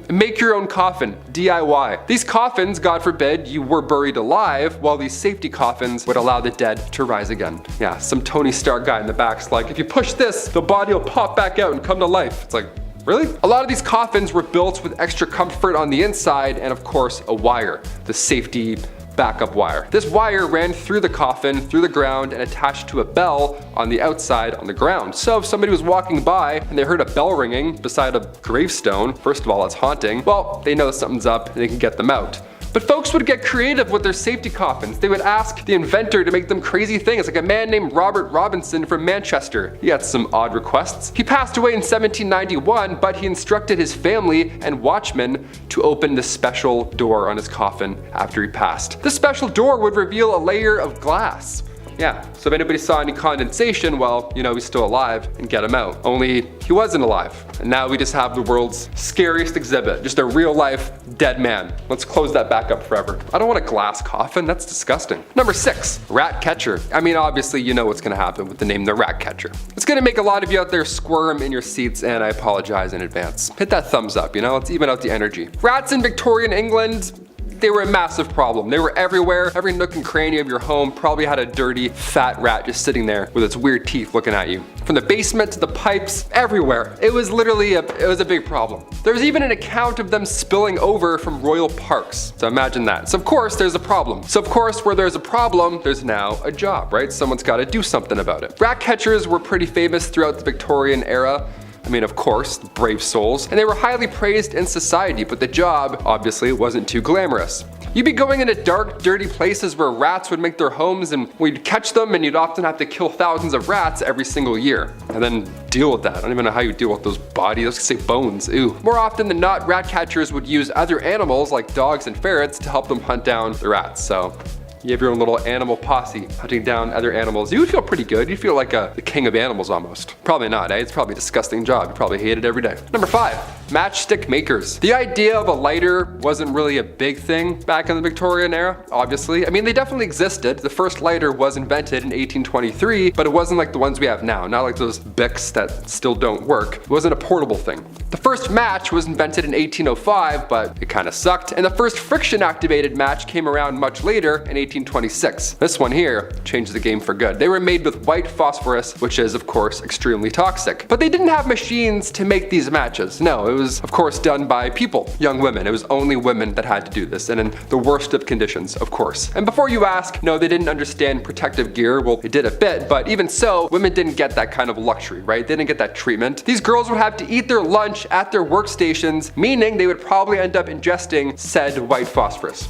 make your own coffin, DIY. These coffins, God forbid, you were buried alive, while these safety coffins would allow the dead to rise again. Yeah, some Tony Stark guy in the back's like, if you push this, the body will pop back out and come to life. It's like, Really? A lot of these coffins were built with extra comfort on the inside and of course a wire, the safety backup wire. This wire ran through the coffin, through the ground, and attached to a bell on the outside on the ground. So if somebody was walking by and they heard a bell ringing beside a gravestone, first of all, it's haunting, well, they know something's up and they can get them out. But folks would get creative with their safety coffins. They would ask the inventor to make them crazy things, like a man named Robert Robinson from Manchester. He had some odd requests. He passed away in 1791, but he instructed his family and watchmen to open the special door on his coffin after he passed. This special door would reveal a layer of glass. Yeah, so if anybody saw any condensation, well, you know he's still alive and get him out. Only he wasn't alive. And now we just have the world's scariest exhibit, just a real life dead man. Let's close that back up forever. I don't want a glass coffin, that's disgusting. Number 6, rat catcher. I mean, obviously you know what's gonna happen with the name the rat catcher. It's gonna make a lot of you out there squirm in your seats, and I apologize in advance. Hit that thumbs up, you know, let's even out the energy. Rats in Victorian England, they were a massive problem. They were everywhere. Every nook and cranny of your home probably had a dirty, fat rat just sitting there with its weird teeth looking at you. From the basement to the pipes, everywhere. It was literally a big problem. There was even an account of them spilling over from royal parks. So imagine that. So of course there's a problem. So of course where there's a problem, there's now a job, right? Someone's got to do something about it. Rat catchers were pretty famous throughout the Victorian era. I mean, of course, brave souls, and they were highly praised in society, but the job obviously wasn't too glamorous. You'd be going into dark, dirty places where rats would make their homes, and we'd catch them, and you'd often have to kill thousands of rats every single year. And then deal with that. I don't even know how you deal with those bodies. I was gonna say bones, ew. More often than not, rat catchers would use other animals like dogs and ferrets to help them hunt down the rats. So you have your own little animal posse hunting down other animals. You would feel pretty good. You'd feel like the king of animals almost. Probably not, eh? It's probably a disgusting job. You probably hate it every day. Number 5, matchstick makers. The idea of a lighter wasn't really a big thing back in the Victorian era, obviously. I mean, they definitely existed. The first lighter was invented in 1823, but it wasn't like the ones we have now. Not like those Bics that still don't work. It wasn't a portable thing. The first match was invented in 1805, but it kind of sucked. And the first friction-activated match came around much later in 1826. This one here changed the game for good. They were made with white phosphorus, which is of course extremely toxic. But they didn't have machines to make these matches. No, it was of course done by people, young women. It was only women that had to do this, and in the worst of conditions, of course. And before you ask, no, they didn't understand protective gear. Well, they did a bit, but even so, women didn't get that kind of luxury, right? They didn't get that treatment. These girls would have to eat their lunch at their workstations, meaning they would probably end up ingesting said white phosphorus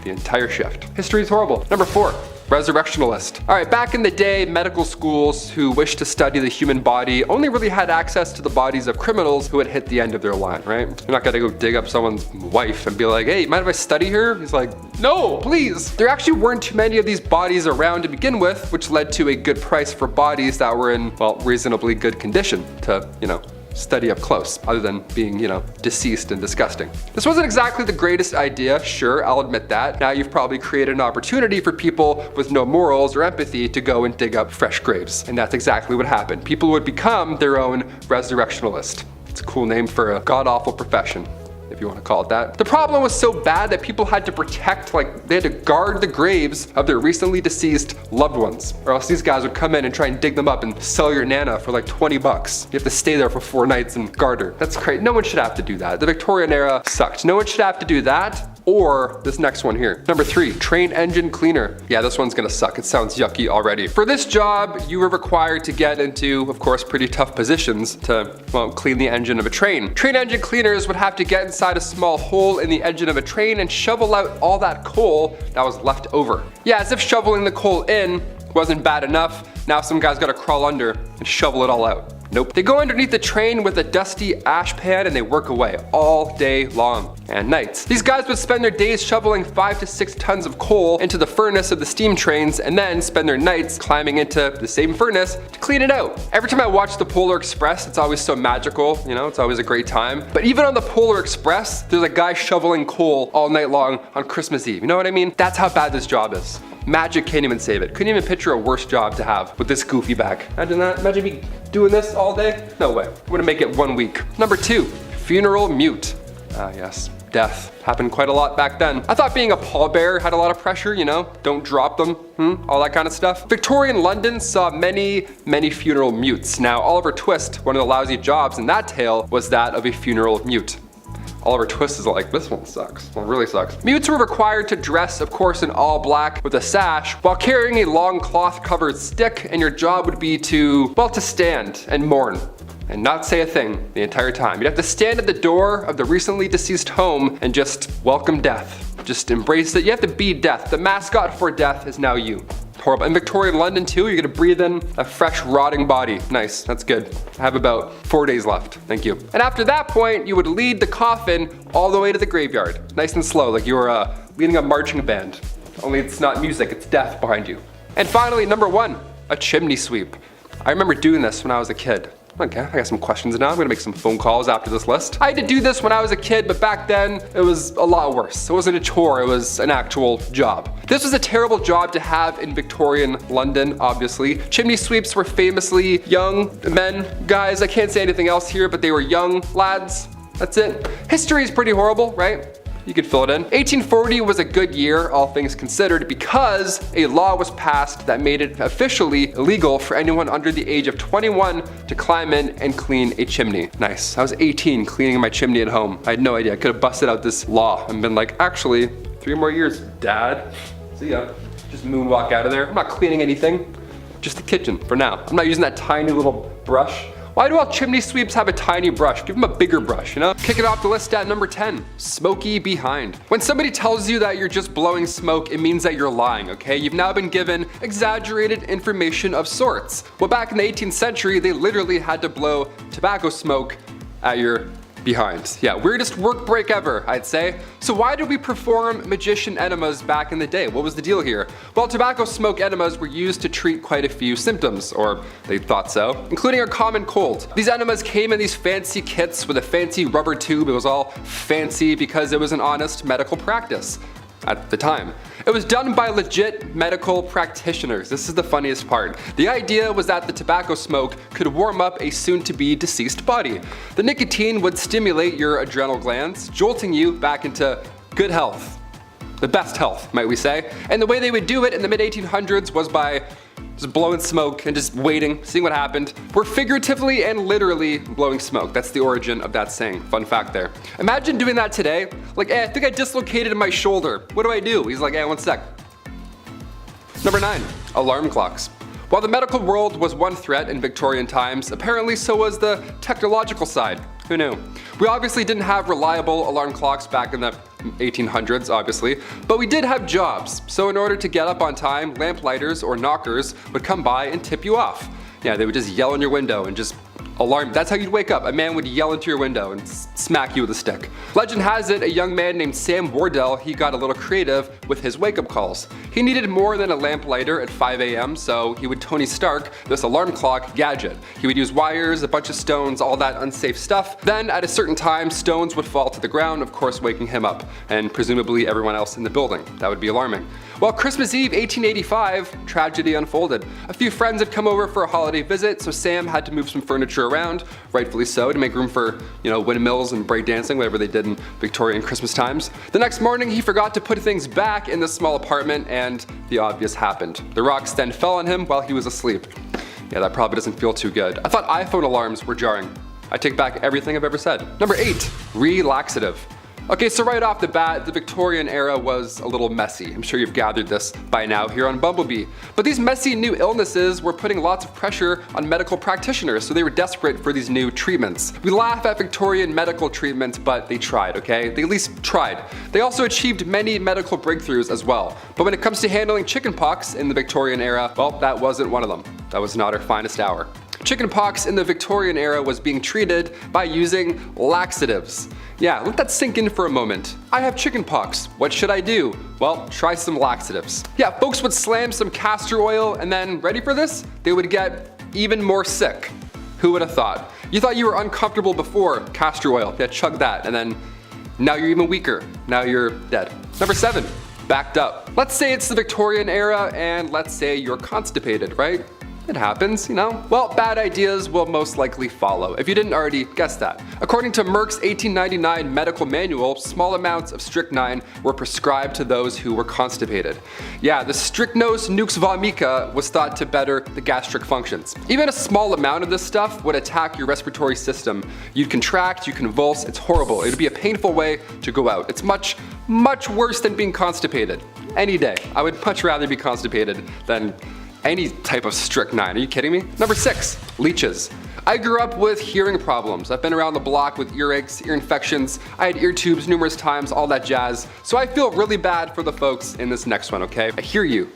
the entire shift. History is horrible. Number 4, resurrectionalist. All right, back in the day, medical schools who wished to study the human body only really had access to the bodies of criminals who had hit the end of their line, right? You're not gonna go dig up someone's wife and be like, hey, mind if I study her? He's like, no, please. There actually weren't too many of these bodies around to begin with, which led to a good price for bodies that were in, well, reasonably good condition to, you know, study up close, other than being, you know, deceased and disgusting. This wasn't exactly the greatest idea, sure, I'll admit that. Now you've probably created an opportunity for people with no morals or empathy to go and dig up fresh graves. And that's exactly what happened. People would become their own resurrectionalist. It's a cool name for a god-awful profession, if you want to call it that. The problem was so bad that people had to protect, like they had to guard the graves of their recently deceased loved ones, or else these guys would come in and try and dig them up and sell your nana for like 20 bucks. You have to stay there for 4 nights and guard her. That's crazy. No one should have to do that. The Victorian era sucked. No one should have to do that, or this next one here. Number 3, train engine cleaner. Yeah, this one's gonna suck. It sounds yucky already. For this job, you were required to get into, of course, pretty tough positions to, well, clean the engine of a train. Train engine cleaners would have to get inside a small hole in the engine of a train and shovel out all that coal that was left over. Yeah, as if shoveling the coal in wasn't bad enough, now some guy's gotta crawl under and shovel it all out. Nope. They go underneath the train with a dusty ash pan and they work away all day long and nights. These guys would spend their days shoveling 5 to 6 tons of coal into the furnace of the steam trains and then spend their nights climbing into the same furnace to clean it out. Every time I watch the Polar Express, it's always so magical, you know, it's always a great time. But even on the Polar Express, there's a guy shoveling coal all night long on Christmas Eve. You know what I mean? That's how bad this job is. Magic can't even save it. Couldn't even picture a worse job to have with this goofy back. Imagine that. Imagine me doing this all day. No way. Wouldn't make it 1 week. Number 2, funeral mute. Ah, yes. Death. Happened quite a lot back then. I thought being a pallbearer had a lot of pressure, you know, don't drop them, all that kind of stuff. Victorian London saw many, many funeral mutes. Now, Oliver Twist, one of the lousy jobs in that tale was that of a funeral mute. Oliver Twist is like, this one sucks. Well, it really sucks. Mutes were required to dress, of course, in all black with a sash while carrying a long cloth covered stick, and your job would be to, well, to stand and mourn and not say a thing the entire time. You'd have to stand at the door of the recently deceased home and just welcome death. Just embrace it. You have to be death. The mascot for death is now you. Horrible. In Victorian London too, you're gonna breathe in a fresh, rotting body. Nice, that's good. I have about 4 days left, thank you. And after that point, you would lead the coffin all the way to the graveyard. Nice and slow, like you were leading a marching band. Only it's not music, it's death behind you. And finally, number 1, a chimney sweep. I remember doing this when I was a kid. Okay, I got some questions now. I'm gonna make some phone calls after this list. I had to do this when I was a kid, but back then it was a lot worse. It wasn't a chore, it was an actual job. This was a terrible job to have in Victorian London, obviously. Chimney sweeps were famously young men, guys. I can't say anything else here, but they were young lads. That's it. History is pretty horrible, right? You could fill it in. 1840 was a good year, all things considered, because a law was passed that made it officially illegal for anyone under the age of 21 to climb in and clean a chimney. Nice. I was 18 cleaning my chimney at home. I had no idea. I could have busted out this law and been like, actually, 3 more years, Dad. See ya. Just moonwalk out of there. I'm not cleaning anything. Just the kitchen for now. I'm not using that tiny little brush. Why do all chimney sweeps have a tiny brush? Give them a bigger brush, you know? Kick it off the list at number 10, smoky behind. When somebody tells you that you're just blowing smoke, it means that you're lying, okay? You've now been given exaggerated information of sorts. Well, back in the 18th century, they literally had to blow tobacco smoke at your behind. Yeah, weirdest work break ever, I'd say. So why did we perform magician enemas back in the day? What was the deal here? Well, tobacco smoke enemas were used to treat quite a few symptoms, or they thought so, including a common cold. These enemas came in these fancy kits with a fancy rubber tube. It was all fancy because it was an honest medical practice at the time. It was done by legit medical practitioners. This is the funniest part. The idea was that the tobacco smoke could warm up a soon-to-be deceased body. The nicotine would stimulate your adrenal glands, jolting you back into good health. The best health, might we say. And the way they would do it in the mid-1800s was by just blowing smoke and just waiting, seeing what happened. We're figuratively and literally blowing smoke. That's the origin of that saying. Fun fact there. Imagine doing that today. Like, I think I dislocated my shoulder. What do I do? He's like, one sec. Number 9, alarm clocks. While the medical world was one threat in Victorian times, apparently so was the technological side. Who knew? We obviously didn't have reliable alarm clocks back in the 1800s, obviously, but we did have jobs. So in order to get up on time, lamplighters or knockers would come by and tip you off. Yeah, they would just yell in your window and just alarm. That's how you'd wake up. A man would yell into your window and smack you with a stick. Legend has it, a young man named Sam Wardell, he got a little creative with his wake-up calls. He needed more than a lamplighter at 5 a.m., so he would Tony Stark this alarm clock gadget. He would use wires, a bunch of stones, all that unsafe stuff. Then at a certain time, stones would fall to the ground, of course waking him up, and presumably everyone else in the building. That would be alarming. Well, Christmas Eve 1885, tragedy unfolded. A few friends had come over for a holiday visit, so Sam had to move some furniture around, rightfully so, to make room for, windmills and breakdancing, whatever they did in Victorian Christmas times. The next morning, he forgot to put things back in the small apartment, and the obvious happened. The rocks then fell on him while he was asleep. Yeah, that probably doesn't feel too good. I thought iPhone alarms were jarring. I take back everything I've ever said. Number 8, relaxative. Okay, so right off the bat, the Victorian era was a little messy. I'm sure you've gathered this by now here on Bumblebee. But these messy new illnesses were putting lots of pressure on medical practitioners, so they were desperate for these new treatments. We laugh at Victorian medical treatments, but they tried, okay? They at least tried. They also achieved many medical breakthroughs as well. But when it comes to handling chickenpox in the Victorian era, well, that wasn't one of them. That was not our finest hour. Chickenpox in the Victorian era was being treated by using laxatives. Yeah, let that sink in for a moment. I have chickenpox. What should I do? Well, try some laxatives. Yeah, folks would slam some castor oil and then, ready for this? They would get even more sick. Who would have thought? You thought you were uncomfortable before, castor oil. Yeah, chug that, and then now you're even weaker. Now you're dead. Number 7, backed up. Let's say it's the Victorian era and let's say you're constipated, right? It happens, you know? Well, bad ideas will most likely follow, if you didn't already guess that. According to Merck's 1899 medical manual, small amounts of strychnine were prescribed to those who were constipated. Yeah, the strychnos nux vomica was thought to better the gastric functions. Even a small amount of this stuff would attack your respiratory system. You'd contract, you convulse, it's horrible. It'd be a painful way to go out. It's much, much worse than being constipated. Any day. I would much rather be constipated than any type of strychnine. Are you kidding me? Number 6, leeches. I grew up with hearing problems. I've been around the block with earaches, ear infections. I had ear tubes numerous times, all that jazz. So I feel really bad for the folks in this next one, okay? I hear you.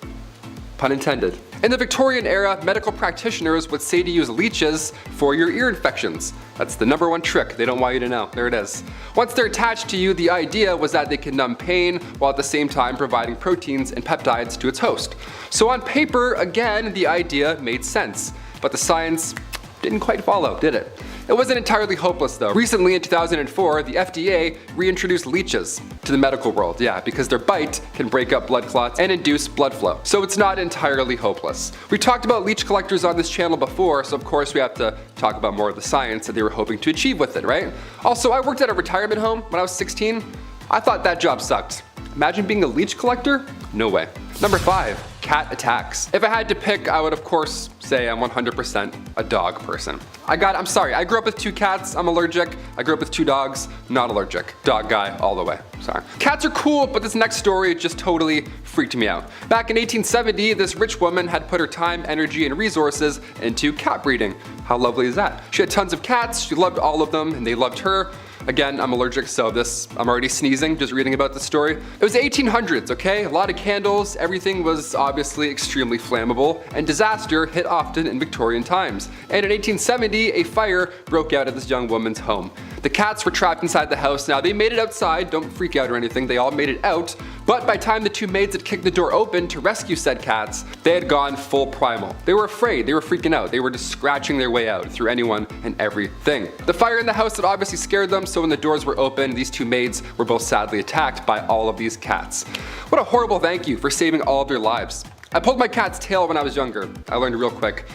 Pun intended. In the Victorian era, medical practitioners would say to use leeches for your ear infections. That's the number one trick they don't want you to know. There it is. Once they're attached to you, the idea was that they can numb pain while at the same time providing proteins and peptides to its host. So on paper, again, the idea made sense, but the science didn't quite follow, did it? It wasn't entirely hopeless though. Recently in 2004, the FDA reintroduced leeches to the medical world, yeah, because their bite can break up blood clots and induce blood flow. So it's not entirely hopeless. We talked about leech collectors on this channel before, so of course we have to talk about more of the science that they were hoping to achieve with it, right? Also, I worked at a retirement home when I was 16. I thought that job sucked. Imagine being a leech collector? No way. Number 5, cat attacks. If I had to pick, I would of course say I'm 100% a dog person. I'm sorry, I grew up with 2 cats, I'm allergic. I grew up with 2 dogs, not allergic. Dog guy all the way, sorry. Cats are cool, but this next story just totally freaked me out. Back in 1870, this rich woman had put her time, energy, and resources into cat breeding. How lovely is that? She had tons of cats, she loved all of them, and they loved her. Again, I'm allergic, so I'm already sneezing just reading about this story. It was the 1800s, okay? A lot of candles, everything was obviously extremely flammable, and disaster hit often in Victorian times. And in 1870, a fire broke out at this young woman's home. The cats were trapped inside the house. Now, they made it outside, don't freak out or anything, they all made it out, but by the time the 2 maids had kicked the door open to rescue said cats, they had gone full primal. They were afraid, they were freaking out, they were just scratching their way out through anyone and everything. The fire in the house had obviously scared them, so when the doors were open, these 2 maids were both sadly attacked by all of these cats. What a horrible thank you for saving all of their lives. I pulled my cat's tail when I was younger. I learned real quick,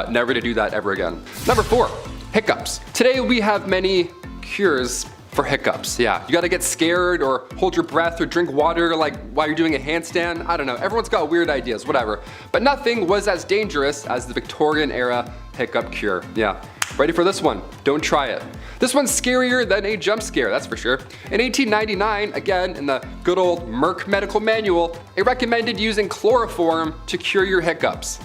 never to do that ever again. Number 4, hiccups. Today we have many cures for hiccups. Yeah, you gotta get scared or hold your breath or drink water like while you're doing a handstand. I don't know, everyone's got weird ideas, whatever. But nothing was as dangerous as the Victorian era hiccup cure. Yeah, ready for this one? Don't try it. This one's scarier than a jump scare, that's for sure. In 1899, again, in the good old Merck medical manual, it recommended using chloroform to cure your hiccups.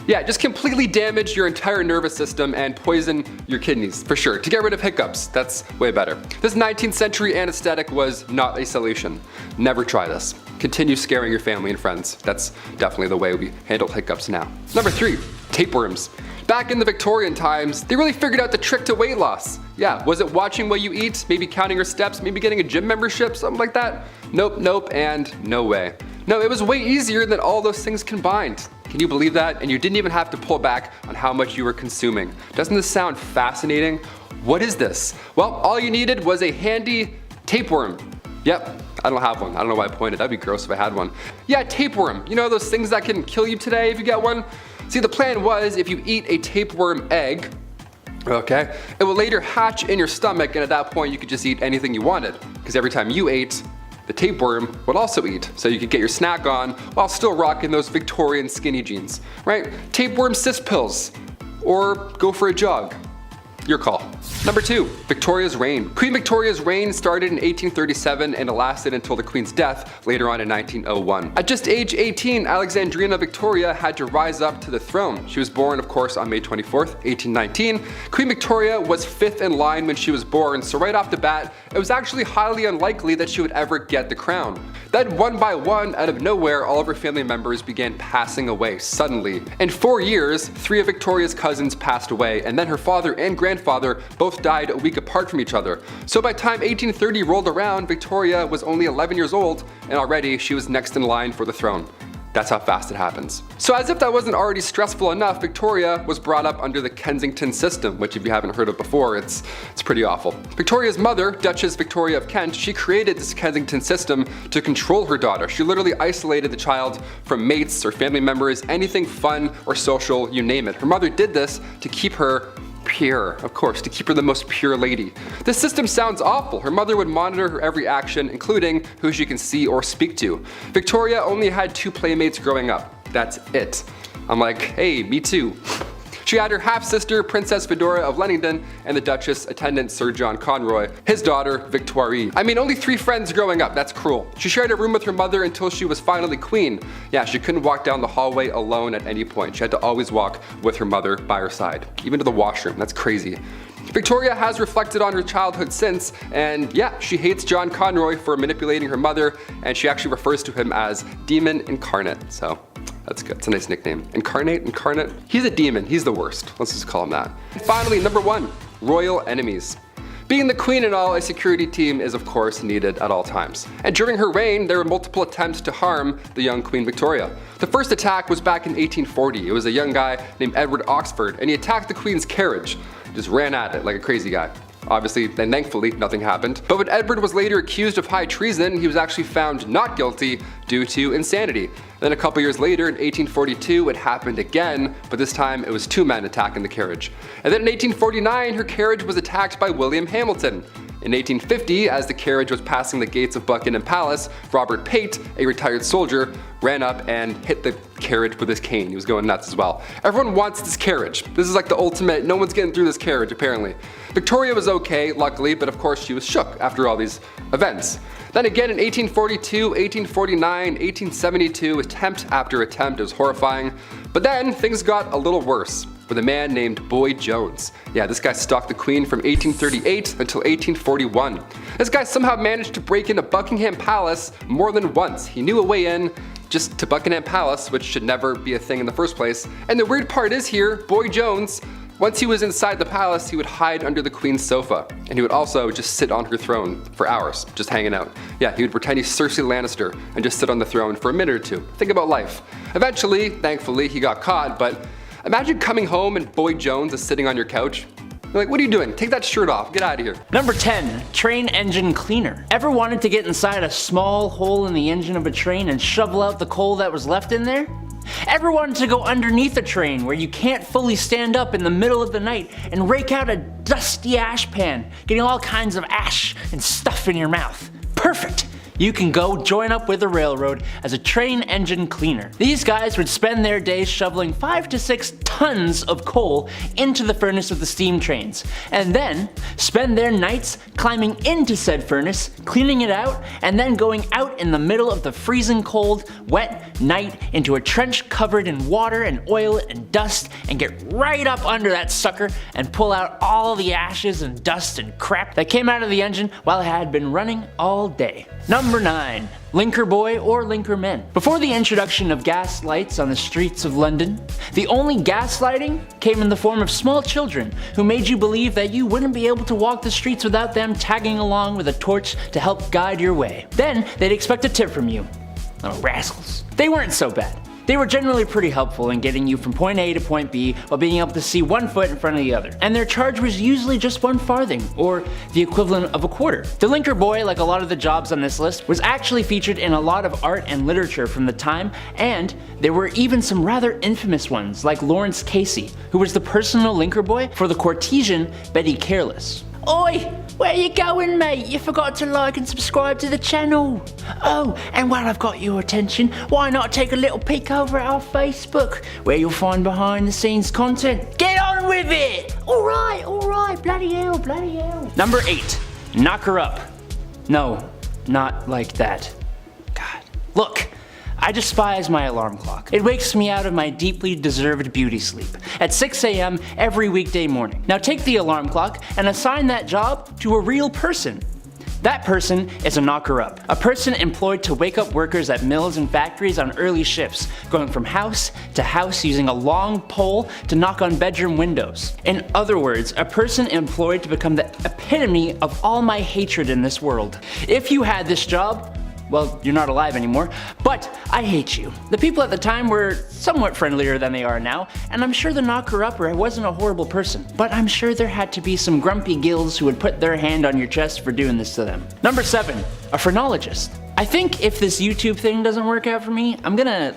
Yeah, just completely damage your entire nervous system and poison your kidneys, for sure. To get rid of hiccups, that's way better. This 19th century anesthetic was not a solution. Never try this. Continue scaring your family and friends. That's definitely the way we handle hiccups now. Number 3, tapeworms. Back in the Victorian times, they really figured out the trick to weight loss. Yeah, was it watching what you eat, maybe counting your steps, maybe getting a gym membership, something like that? Nope, nope, and no way. No, it was way easier than all those things combined. Can you believe that? And you didn't even have to pull back on how much you were consuming. Doesn't this sound fascinating? What is this? Well, all you needed was a handy tapeworm. Yep, I don't have one. I don't know why I pointed. That'd be gross if I had one. Yeah, tapeworm. You know those things that can kill you today if you get one? See, the plan was if you eat a tapeworm egg, okay, it will later hatch in your stomach, and at that point you could just eat anything you wanted. Because every time you ate, the tapeworm would also eat, so you could get your snack on while still rocking those Victorian skinny jeans, right? Tapeworm cyst pills, or go for a jog. Your call. Number 2, Victoria's reign. Queen Victoria's reign started in 1837 and it lasted until the Queen's death later on in 1901. At just age 18, Alexandrina Victoria had to rise up to the throne. She was born, of course, on May 24th, 1819. Queen Victoria was 5th in line when she was born, so right off the bat, it was actually highly unlikely that she would ever get the crown. Then one by one, out of nowhere, all of her family members began passing away suddenly. In 4 years, 3 of Victoria's cousins passed away, and then her father and grandfather both died a week apart from each other. So by the time 1830 rolled around, Victoria was only 11 years old, and already she was next in line for the throne. That's how fast it happens. So as if that wasn't already stressful enough, Victoria was brought up under the Kensington system, which if you haven't heard of before, it's pretty awful. Victoria's mother, Duchess Victoria of Kent, she created this Kensington system to control her daughter. She literally isolated the child from mates or family members, anything fun or social, you name it. Her mother did this to keep her pure, of course, to keep her the most pure lady. This system sounds awful. Her mother would monitor her every action, including who she can see or speak to. Victoria only had 2 playmates growing up. That's it. I'm like, hey, me too. She had her half-sister, Princess Fedora of Leamington, and the Duchess attendant Sir John Conroy, his daughter, Victoire. I mean, only 3 friends growing up, that's cruel. She shared a room with her mother until she was finally queen. Yeah, she couldn't walk down the hallway alone at any point. She had to always walk with her mother by her side, even to the washroom. That's crazy. Victoria has reflected on her childhood since, and yeah, she hates John Conroy for manipulating her mother, and she actually refers to him as Demon Incarnate, so that's good. It's a nice nickname. Incarnate? He's a demon. He's the worst. Let's just call him that. And finally, number 1, royal enemies. Being the queen and all, a security team is of course needed at all times. And during her reign, there were multiple attempts to harm the young Queen Victoria. The first attack was back in 1840. It was a young guy named Edward Oxford, and he attacked the Queen's carriage. Just ran at it like a crazy guy. Obviously, and thankfully, nothing happened. But when Edward was later accused of high treason, he was actually found not guilty due to insanity. Then a couple years later, in 1842, it happened again, but this time it was 2 men attacking the carriage. And then in 1849, her carriage was attacked by William Hamilton. In 1850, as the carriage was passing the gates of Buckingham Palace, Robert Pate, a retired soldier, ran up and hit the carriage with his cane. He was going nuts as well. Everyone wants this carriage. This is like the ultimate, no one's getting through this carriage apparently. Victoria was okay, luckily, but of course she was shook after all these events. Then again in 1842, 1849, 1872, attempt after attempt. It was horrifying. But then things got a little worse with a man named Boy Jones. Yeah, this guy stalked the Queen from 1838 until 1841. This guy somehow managed to break into Buckingham Palace more than once. He knew a way in just to Buckingham Palace, which should never be a thing in the first place. And the weird part is here, Boy Jones, once he was inside the palace, he would hide under the Queen's sofa. And he would also just sit on her throne for hours, just hanging out. Yeah, he would pretend he's Cersei Lannister and just sit on the throne for a minute or 2. Think about life. Eventually, thankfully, he got caught, but imagine coming home and Boy Jones is sitting on your couch. You're like, what are you doing? Take that shirt off, get out of here. Number 10, train engine cleaner. Ever wanted to get inside a small hole in the engine of a train and shovel out the coal that was left in there? Ever wanted to go underneath a train where you can't fully stand up in the middle of the night and rake out a dusty ash pan, getting all kinds of ash and stuff in your mouth? Perfect! You can go join up with the railroad as a train engine cleaner. These guys would spend their days shoveling 5 to 6 tons of coal into the furnace of the steam trains, and then spend their nights climbing into said furnace, cleaning it out, and then going out in the middle of the freezing cold, wet night into a trench covered in water and oil and dust, and get right up under that sucker and pull out all the ashes and dust and crap that came out of the engine while it had been running all day. Number 9. Linker boy or linker men. Before the introduction of gas lights on the streets of London, the only gaslighting came in the form of small children who made you believe that you wouldn't be able to walk the streets without them tagging along with a torch to help guide your way. Then they'd expect a tip from you. Oh, rascals. They weren't so bad. They were generally pretty helpful in getting you from point A to point B while being able to see one foot in front of the other. And their charge was usually just 1 farthing, or the equivalent of a quarter. The linker boy, like a lot of the jobs on this list, was actually featured in a lot of art and literature from the time, and there were even some rather infamous ones, like Lawrence Casey, who was the personal linker boy for the courtesan Betty Careless. Oi! Where you going, mate? You forgot to like and subscribe to the channel. Oh, and while I've got your attention, why not take a little peek over at our Facebook, where you'll find behind the scenes content. Get on with it! Alright, bloody hell. Number 8, knock her up. No, not like that. God. Look. I despise my alarm clock. It wakes me out of my deeply deserved beauty sleep at 6 a.m. every weekday morning. Now take the alarm clock and assign that job to a real person. That person is a knocker-up, a person employed to wake up workers at mills and factories on early shifts, going from house to house using a long pole to knock on bedroom windows. In other words, a person employed to become the epitome of all my hatred in this world. If you had this job, well, you're not alive anymore, but I hate you. The people at the time were somewhat friendlier than they are now, and I'm sure the knocker-upper wasn't a horrible person, but I'm sure there had to be some grumpy gills who would put their hand on your chest for doing this to them. Number 7, a phrenologist. I think if this YouTube thing doesn't work out for me, I'm gonna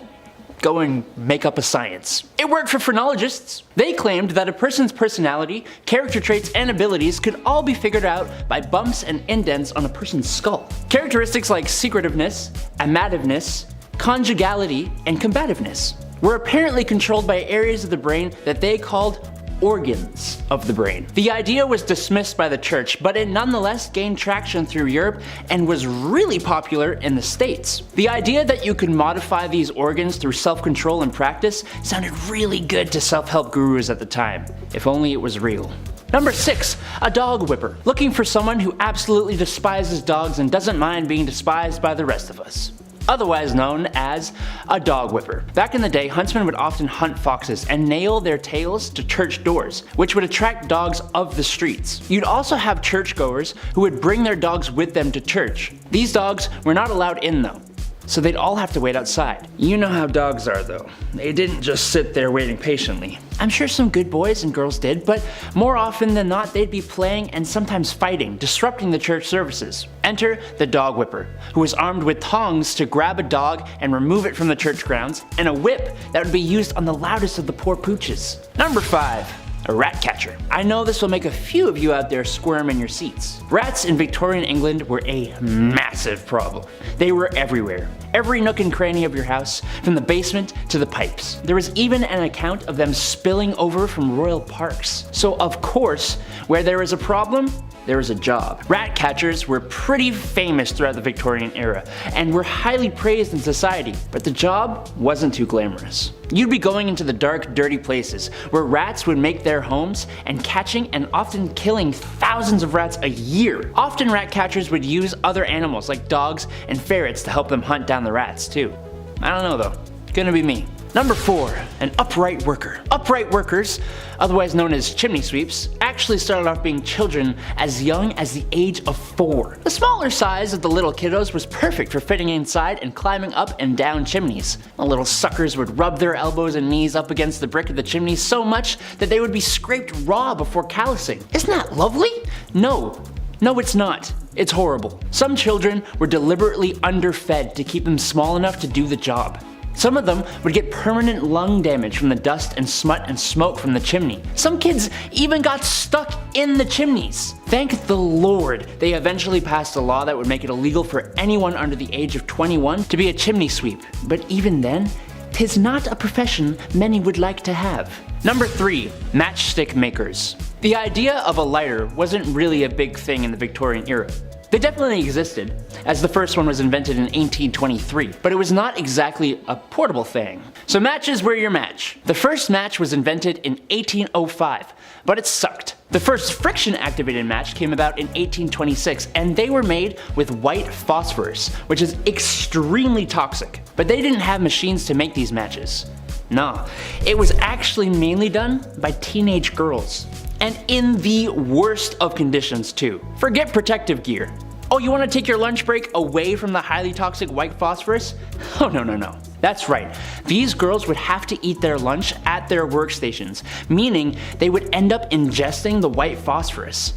go and make up a science. It worked for phrenologists. They claimed that a person's personality, character traits, and abilities could all be figured out by bumps and indents on a person's skull. Characteristics like secretiveness, amativeness, conjugality, and combativeness were apparently controlled by areas of the brain that they called organs of the brain. The idea was dismissed by the church, but it nonetheless gained traction through Europe and was really popular in the States. The idea that you could modify these organs through self-control and practice sounded really good to self-help gurus at the time. If only it was real. Number 6, a dog whipper. Looking for someone who absolutely despises dogs and doesn't mind being despised by the rest of us. Otherwise known as a dog whipper. Back in the day, huntsmen would often hunt foxes and nail their tails to church doors, which would attract dogs of the streets. You'd also have churchgoers who would bring their dogs with them to church. These dogs were not allowed in though, so they'd all have to wait outside. You know how dogs are though. They didn't just sit there waiting patiently. I'm sure some good boys and girls did, but more often than not they'd be playing and sometimes fighting, disrupting the church services. Enter the dog whipper, who was armed with tongs to grab a dog and remove it from the church grounds, and a whip that would be used on the loudest of the poor pooches. Number 5. A rat catcher. I know this will make a few of you out there squirm in your seats. Rats in Victorian England were a massive problem. They were everywhere. Every nook and cranny of your house, from the basement to the pipes. There was even an account of them spilling over from royal parks. So of course, where there is a problem, there is a job. Rat catchers were pretty famous throughout the Victorian era and were highly praised in society, but the job wasn't too glamorous. You'd be going into the dark, dirty places where rats would make their homes and catching and often killing thousands of rats a year. Often rat catchers would use other animals like dogs and ferrets to help them hunt down the rats too. I don't know though, gonna be me. Number 4, an upright worker. Upright workers, otherwise known as chimney sweeps, actually started off being children as young as the age of 4. The smaller size of the little kiddos was perfect for fitting inside and climbing up and down chimneys. The little suckers would rub their elbows and knees up against the brick of the chimney so much that they would be scraped raw before callousing. Isn't that lovely? No, it's not. It's horrible. Some children were deliberately underfed to keep them small enough to do the job. Some of them would get permanent lung damage from the dust and smut and smoke from the chimney. Some kids even got stuck in the chimneys. Thank the Lord they eventually passed a law that would make it illegal for anyone under the age of 21 to be a chimney sweep. But even then, 'tis not a profession many would like to have. Number 3, matchstick makers. The idea of a lighter wasn't really a big thing in the Victorian era. They definitely existed, as the first one was invented in 1823, but it was not exactly a portable thing. So matches were your match. The first match was invented in 1805, but it sucked. The first friction-activated match came about in 1826, and they were made with white phosphorus, which is extremely toxic. But they didn't have machines to make these matches. No, it was actually mainly done by teenage girls. And in the worst of conditions too. Forget protective gear. Oh, you want to take your lunch break away from the highly toxic white phosphorus? Oh no. That's right. These girls would have to eat their lunch at their workstations, meaning they would end up ingesting the white phosphorus.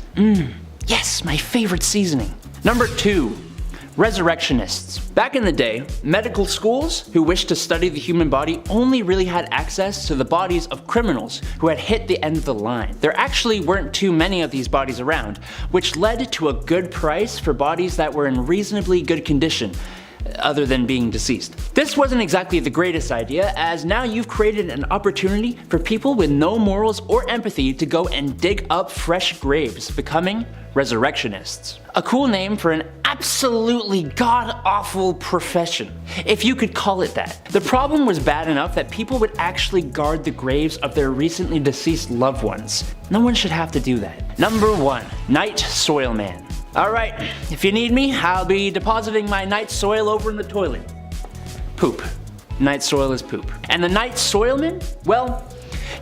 Yes, my favorite seasoning. Number 2. Resurrectionists. Back in the day, medical schools who wished to study the human body only really had access to the bodies of criminals who had hit the end of the line. There actually weren't too many of these bodies around, which led to a good price for bodies that were in reasonably good condition, other than being deceased. This wasn't exactly the greatest idea, as now you've created an opportunity for people with no morals or empathy to go and dig up fresh graves, becoming resurrectionists. A cool name for an absolutely god-awful profession, if you could call it that. The problem was bad enough that people would actually guard the graves of their recently deceased loved ones. No one should have to do that. Number 1, night soil man. Alright, if you need me, I'll be depositing my night soil over in the toilet. Poop. Night soil is poop. And the night soilman? Well,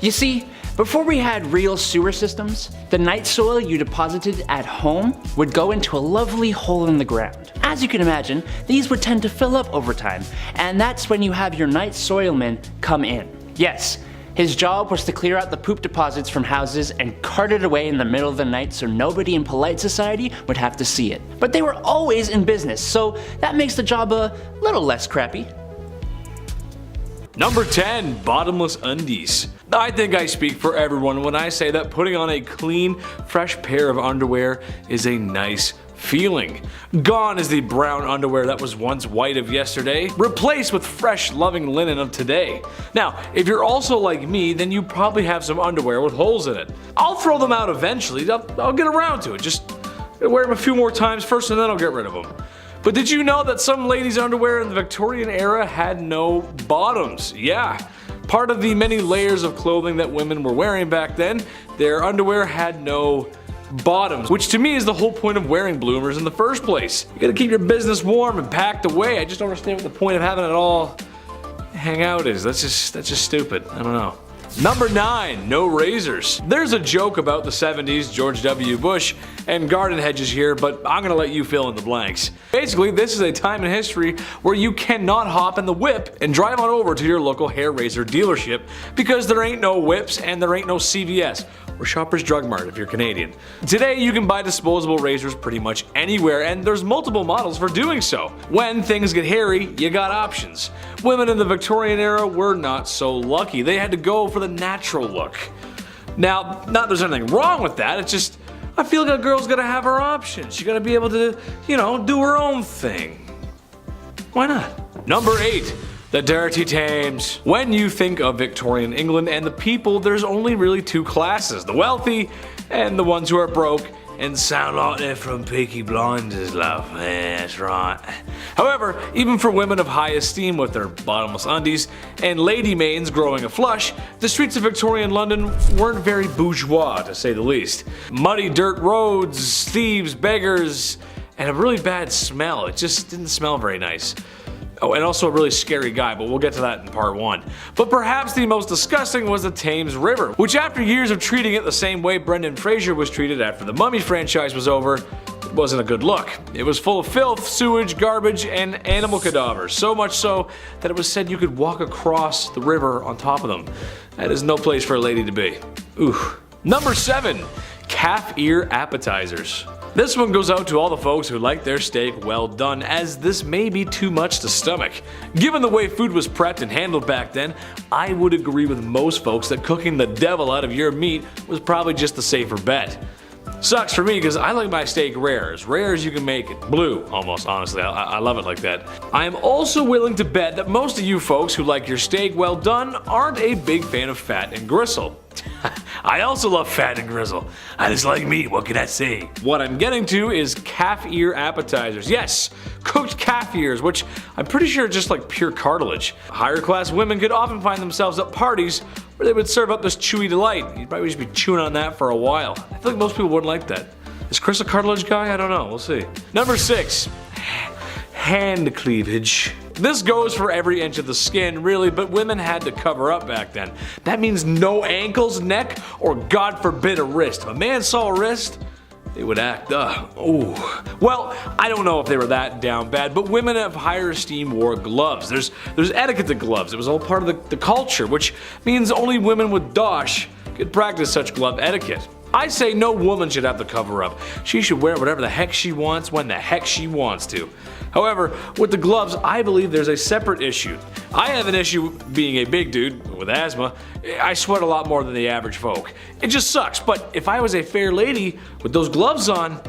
you see, Before we had real sewer systems, the night soil you deposited at home would go into a lovely hole in the ground. As you can imagine, these would tend to fill up over time, and that's when you have your night soilman come in. Yes, his job was to clear out the poop deposits from houses and cart it away in the middle of the night so nobody in polite society would have to see it. But they were always in business, so that makes the job a little less crappy. Number 10, bottomless undies. I think I speak for everyone when I say that putting on a clean, fresh pair of underwear is a nice feeling. Gone is the brown underwear that was once white of yesterday, replaced with fresh, loving linen of today. Now, if you're also like me, then you probably have some underwear with holes in it. I'll throw them out eventually, I'll get around to it, just wear them a few more times first and then I'll get rid of them. But did you know that some ladies' underwear in the Victorian era had no bottoms? Yeah. Part of the many layers of clothing that women were wearing back then, their underwear had no bottoms, which to me is the whole point of wearing bloomers in the first place. You gotta keep your business warm and packed away. I just don't understand what the point of having it all hang out is. That's just stupid. I don't know. Number 9, no razors. There's a joke about the 70s, George W. Bush, and garden hedges here, but I'm gonna let you fill in the blanks. Basically, this is a time in history where you cannot hop in the whip and drive on over to your local hair razor dealership because there ain't no whips and there ain't no CVS, or Shoppers Drug Mart if you're Canadian. Today, you can buy disposable razors pretty much anywhere, and there's multiple models for doing so. When things get hairy, you got options. Women in the Victorian era were not so lucky. They had to go for the natural look. Now, not that there's anything wrong with that, it's just, I feel like a girl's gotta have her options. She gotta be able to, do her own thing. Why not? Number 8. The dirty Thames. When you think of Victorian England and the people, there's only really two classes, the wealthy and the ones who are broke and sound like they're from Peaky Blinders, love. Yeah, that's right. However, even for women of high esteem with their bottomless undies and lady maidens growing a flush, the streets of Victorian London weren't very bourgeois, to say the least. Muddy dirt roads, thieves, beggars, and a really bad smell. It just didn't smell very nice. Oh, and also a really scary guy, but we'll get to that in part 1. But perhaps the most disgusting was the Thames River, which after years of treating it the same way Brendan Fraser was treated after the Mummy franchise was over, it wasn't a good look. It was full of filth, sewage, garbage, and animal cadavers, so much so that it was said you could walk across the river on top of them. That is no place for a lady to be. Ooh. Number 7. Calf ear appetizers. This one goes out to all the folks who like their steak well done, as this may be too much to stomach. Given the way food was prepped and handled back then, I would agree with most folks that cooking the devil out of your meat was probably just the safer bet. Sucks for me because I like my steak rare as you can make it. Blue, almost, honestly. I love it like that. I am also willing to bet that most of you folks who like your steak well done aren't a big fan of fat and gristle. I also love fat and grizzle. I just like meat, what can I say? What I'm getting to is calf ear appetizers. Yes, cooked calf ears, which I'm pretty sure are just like pure cartilage. Higher class women could often find themselves at parties where they would serve up this chewy delight. You'd probably just be chewing on that for a while. I feel like most people wouldn't like that. Is Chris a cartilage guy? I don't know, we'll see. Number 6. Hand cleavage. This goes for every inch of the skin, really, but women had to cover up back then. That means no ankles, neck, or God forbid a wrist. If a man saw a wrist, they would act, ooh. Well, I don't know if they were that down bad, but women of higher esteem wore gloves. There's etiquette to gloves. It was all part of the culture, which means only women with dosh could practice such glove etiquette. I say no woman should have to cover up. She should wear whatever the heck she wants when the heck she wants to. However, with the gloves, I believe there's a separate issue. I have an issue being a big dude with asthma. I sweat a lot more than the average folk. It just sucks, but if I was a fair lady with those gloves on,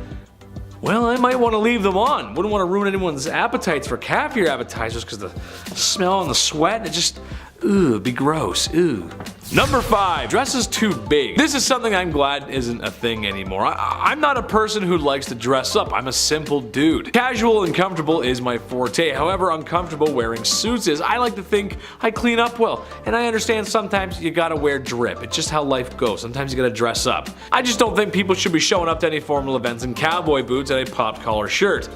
well, I might want to leave them on. Wouldn't want to ruin anyone's appetites for calf ear appetizers because the smell and the sweat, it just, it'd be gross, Number 5, dresses too big. This is something I'm glad isn't a thing anymore. I'm not a person who likes to dress up. I'm a simple dude. Casual and comfortable is my forte. However uncomfortable wearing suits is, I like to think I clean up well. And I understand sometimes you gotta wear drip. It's just how life goes. Sometimes you gotta dress up. I just don't think people should be showing up to any formal events in cowboy boots and a popped collar shirt.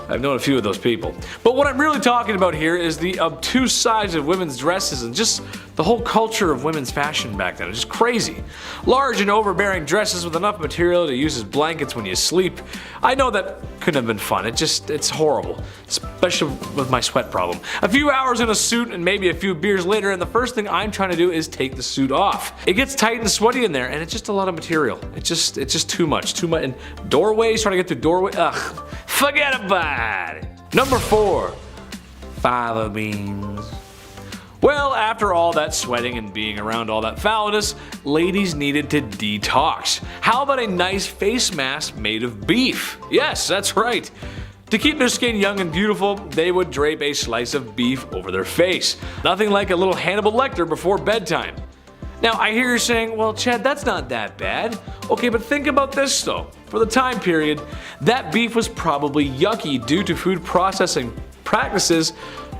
I've known a few of those people. But what I'm really talking about here is the obtuse size of women's dresses and just the whole culture of women's fashion back then. It's just crazy. Large and overbearing dresses with enough material to use as blankets when you sleep. I know that couldn't have been fun. It's horrible. Especially with my sweat problem. A few hours in a suit and maybe a few beers later, and the first thing I'm trying to do is take the suit off. It gets tight and sweaty in there, and it's just a lot of material. It's just too much. And doorways, trying to get through doorway. Ugh. Forget about it. Number 4. Fava beans. Well, after all that sweating and being around all that foulness, ladies needed to detox. How about a nice face mask made of beef? Yes, that's right. To keep their skin young and beautiful, they would drape a slice of beef over their face. Nothing like a little Hannibal Lecter before bedtime. Now, I hear you saying, well, Chad, that's not that bad. Okay, but think about this though. For the time period, that beef was probably yucky due to food processing practices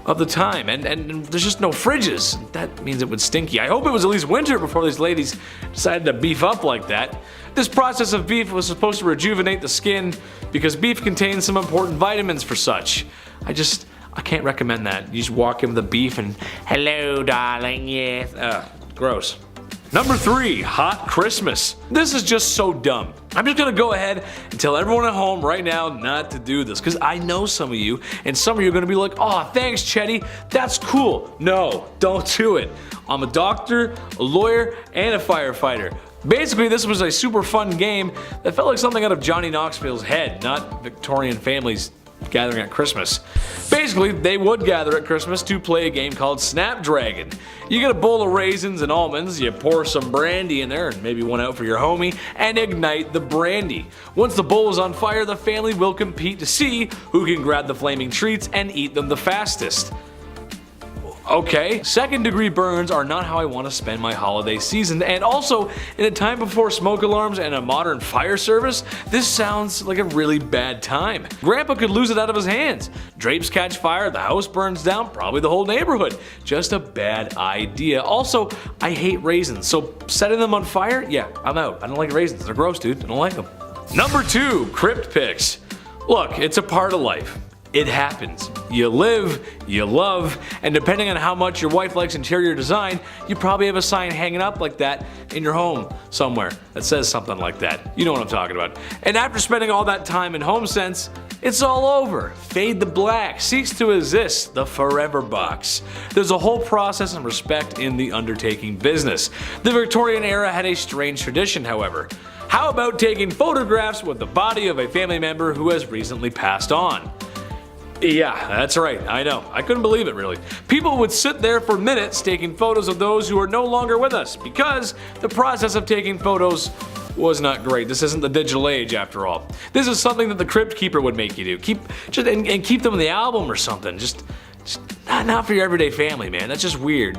of the time, and there's just no fridges. That means it would stinky. I hope it was at least winter before these ladies decided to beef up like that. This process of beef was supposed to rejuvenate the skin because beef contains some important vitamins for such. I can't recommend that. You just walk in with the beef and, hello darling, yes. Gross. Number 3, hot Christmas. This is just so dumb. I'm just gonna go ahead and tell everyone at home right now not to do this, because I know some of you, and some of you are gonna be like, oh, thanks, Chetty, that's cool. No, don't do it. I'm a doctor, a lawyer, and a firefighter. Basically, this was a super fun game that felt like something out of Johnny Knoxville's head, not Victorian families gathering at Christmas. Basically, they would gather at Christmas to play a game called Snapdragon. You get a bowl of raisins and almonds, you pour some brandy in there, and maybe one out for your homie, and ignite the brandy. Once the bowl is on fire, the family will compete to see who can grab the flaming treats and eat them the fastest. Okay, second-degree burns are not how I want to spend my holiday season, and also, in a time before smoke alarms and a modern fire service, this sounds like a really bad time. Grandpa could lose it out of his hands. Drapes catch fire, the house burns down, probably the whole neighborhood. Just a bad idea. Also, I hate raisins, so setting them on fire? Yeah, I'm out. I don't like raisins. They're gross, dude. I don't like them. Number 2, crypt pics. Look, it's a part of life. It happens. You live, you love, and depending on how much your wife likes interior design, you probably have a sign hanging up like that in your home somewhere that says something like that. You know what I'm talking about. And after spending all that time in HomeSense, it's all over. Fade to black, cease to exist, the forever box. There's a whole process and respect in the undertaking business. The Victorian era had a strange tradition, however. How about taking photographs with the body of a family member who has recently passed on? Yeah, that's right, I know. I couldn't believe it, really. People would sit there for minutes taking photos of those who are no longer with us because the process of taking photos was not great. This isn't the digital age, after all. This is something that the crypt keeper would make you do. Keep them in the album or something. Just not for your everyday family, man. That's just weird.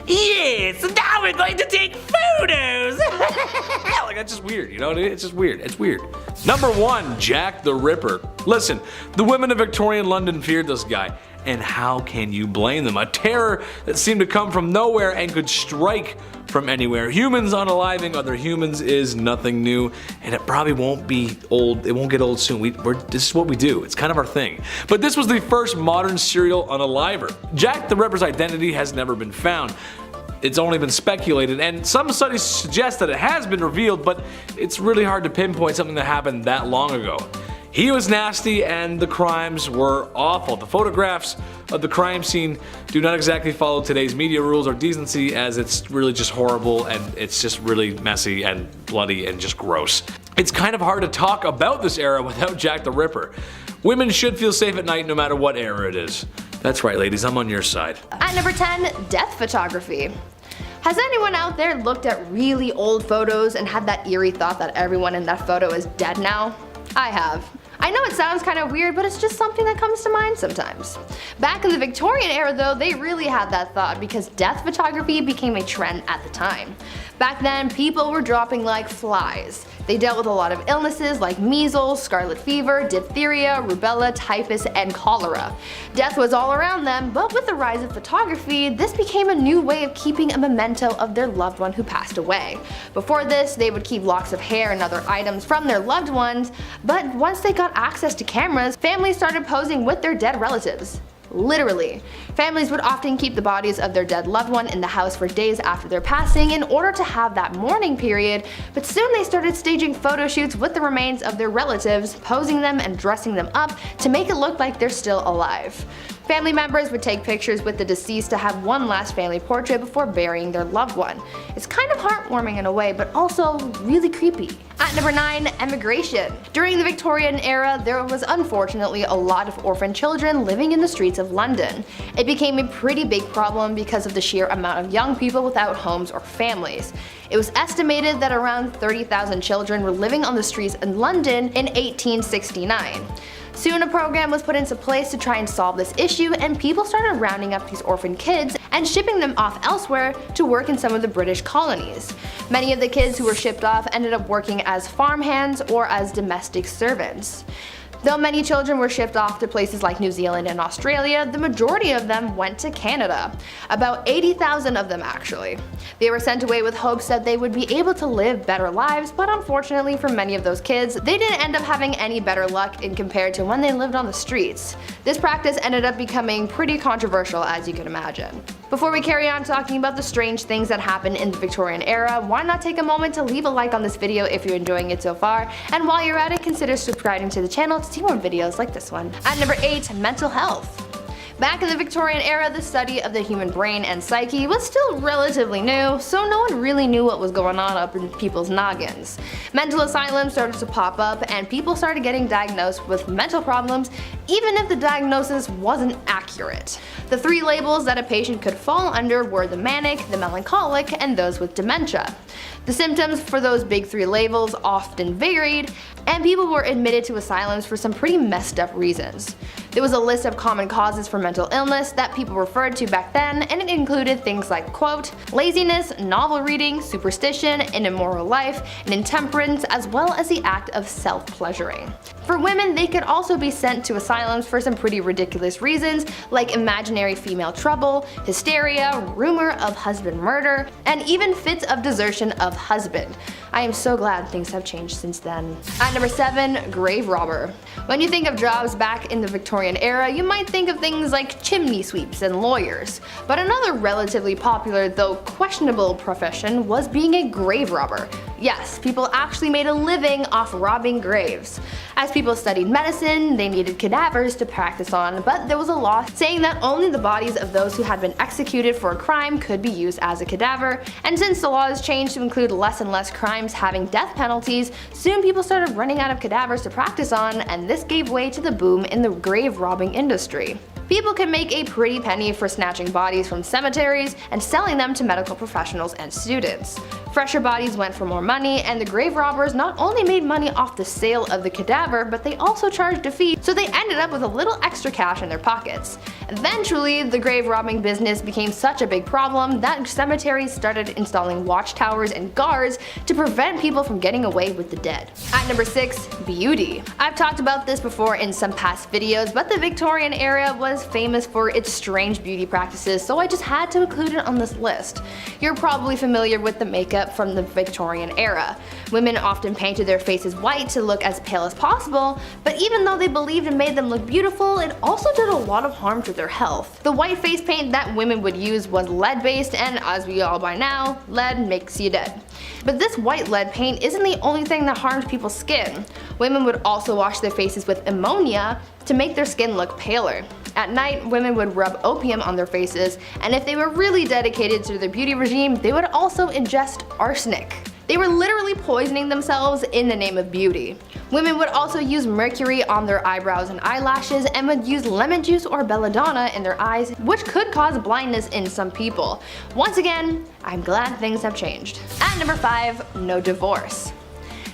Yeah, so now we're going to take photos. Like, that's just weird, you know? It's just weird. It's weird. Number 1, Jack the Ripper. Listen, the women of Victorian London feared this guy. And how can you blame them? A terror that seemed to come from nowhere and could strike from anywhere. Humans unaliving other humans is nothing new, and it probably won't be old. It won't get old soon. This is what we do. It's kind of our thing. But this was the first modern serial unaliver. Jack the Ripper's identity has never been found. It's only been speculated, and some studies suggest that it has been revealed, but it's really hard to pinpoint something that happened that long ago. He was nasty and the crimes were awful. The photographs of the crime scene do not exactly follow today's media rules or decency, as it's really just horrible and it's just really messy and bloody and just gross. It's kind of hard to talk about this era without Jack the Ripper. Women should feel safe at night no matter what era it is. That's right, ladies, I'm on your side. At number 10, death photography. Has anyone out there looked at really old photos and had that eerie thought that everyone in that photo is dead now? I have. I know it sounds kind of weird, but it's just something that comes to mind sometimes. Back in the Victorian era though, they really had that thought because death photography became a trend at the time. Back then, people were dropping like flies. They dealt with a lot of illnesses like measles, scarlet fever, diphtheria, rubella, typhus, and cholera. Death was all around them, but with the rise of photography, this became a new way of keeping a memento of their loved one who passed away. Before this, they would keep locks of hair and other items from their loved ones, but once they got access to cameras, families started posing with their dead relatives. Literally. Families would often keep the bodies of their dead loved one in the house for days after their passing in order to have that mourning period, but soon they started staging photo shoots with the remains of their relatives, posing them and dressing them up to make it look like they're still alive. Family members would take pictures with the deceased to have one last family portrait before burying their loved one. It's kind of heartwarming in a way, but also really creepy. At number 9, emigration. During the Victorian era, there was unfortunately a lot of orphan children living in the streets of London. It became a pretty big problem because of the sheer amount of young people without homes or families. It was estimated that around 30,000 children were living on the streets in London in 1869. Soon a program was put into place to try and solve this issue, and people started rounding up these orphan kids and shipping them off elsewhere to work in some of the British colonies. Many of the kids who were shipped off ended up working as farmhands or as domestic servants. Though many children were shipped off to places like New Zealand and Australia, the majority of them went to Canada. About 80,000 of them actually. They were sent away with hopes that they would be able to live better lives, but unfortunately for many of those kids, they didn't end up having any better luck in compared to when they lived on the streets. This practice ended up becoming pretty controversial, as you can imagine. Before we carry on talking about the strange things that happened in the Victorian era, why not take a moment to leave a like on this video if you're enjoying it so far, and while you're at it, consider subscribing to the channel to see more videos like this one. At number 8, mental health. Back in the Victorian era, the study of the human brain and psyche was still relatively new, so no one really knew what was going on up in people's noggins. Mental asylums started to pop up, and people started getting diagnosed with mental problems even if the diagnosis wasn't accurate. The 3 labels that a patient could fall under were the manic, the melancholic, and those with dementia. The symptoms for those big 3 labels often varied, and people were admitted to asylums for some pretty messed up reasons. There was a list of common causes for mental illness that people referred to back then, and it included things like, quote, laziness, novel reading, superstition, an immoral life, and intemperance, as well as the act of self-pleasuring. For women, they could also be sent to asylums for some pretty ridiculous reasons, like imaginary female trouble, hysteria, rumor of husband murder, and even fits of desertion of husband. I am so glad things have changed since then. At number 7, grave robber. When you think of jobs back in the Victorian era, you might think of things like chimney sweeps and lawyers. But another relatively popular, though questionable profession was being a grave robber. Yes, people actually made a living off robbing graves. As people studied medicine, they needed cadavers to practice on, but there was a law saying that only the bodies of those who had been executed for a crime could be used as a cadaver, and since the laws changed to include less and less crimes having death penalties, soon people started running out of cadavers to practice on, and this gave way to the boom in the grave robbing industry. People could make a pretty penny for snatching bodies from cemeteries and selling them to medical professionals and students. Fresher bodies went for more money, and the grave robbers not only made money off the sale of the cadaver, but they also charged a fee, so they ended up with a little extra cash in their pockets. Eventually, the grave robbing business became such a big problem that cemeteries started installing watchtowers and guards to prevent people from getting away with the dead. At number 6, beauty. I've talked about this before in some past videos, but the Victorian era was famous for its strange beauty practices, so I just had to include it on this list. You're probably familiar with the makeup from the Victorian era. Women often painted their faces white to look as pale as possible, but even though they believed it made them look beautiful, it also did a lot of harm to their health. The white face paint that women would use was lead based, and as we all by now, lead makes you dead. But this white lead paint isn't the only thing that harmed people's skin. Women would also wash their faces with ammonia to make their skin look paler. At night, women would rub opium on their faces, and if they were really dedicated to their beauty regime, they would also ingest arsenic. They were literally poisoning themselves in the name of beauty. Women would also use mercury on their eyebrows and eyelashes, and would use lemon juice or belladonna in their eyes, which could cause blindness in some people. Once again, I'm glad things have changed. At number 5, no divorce.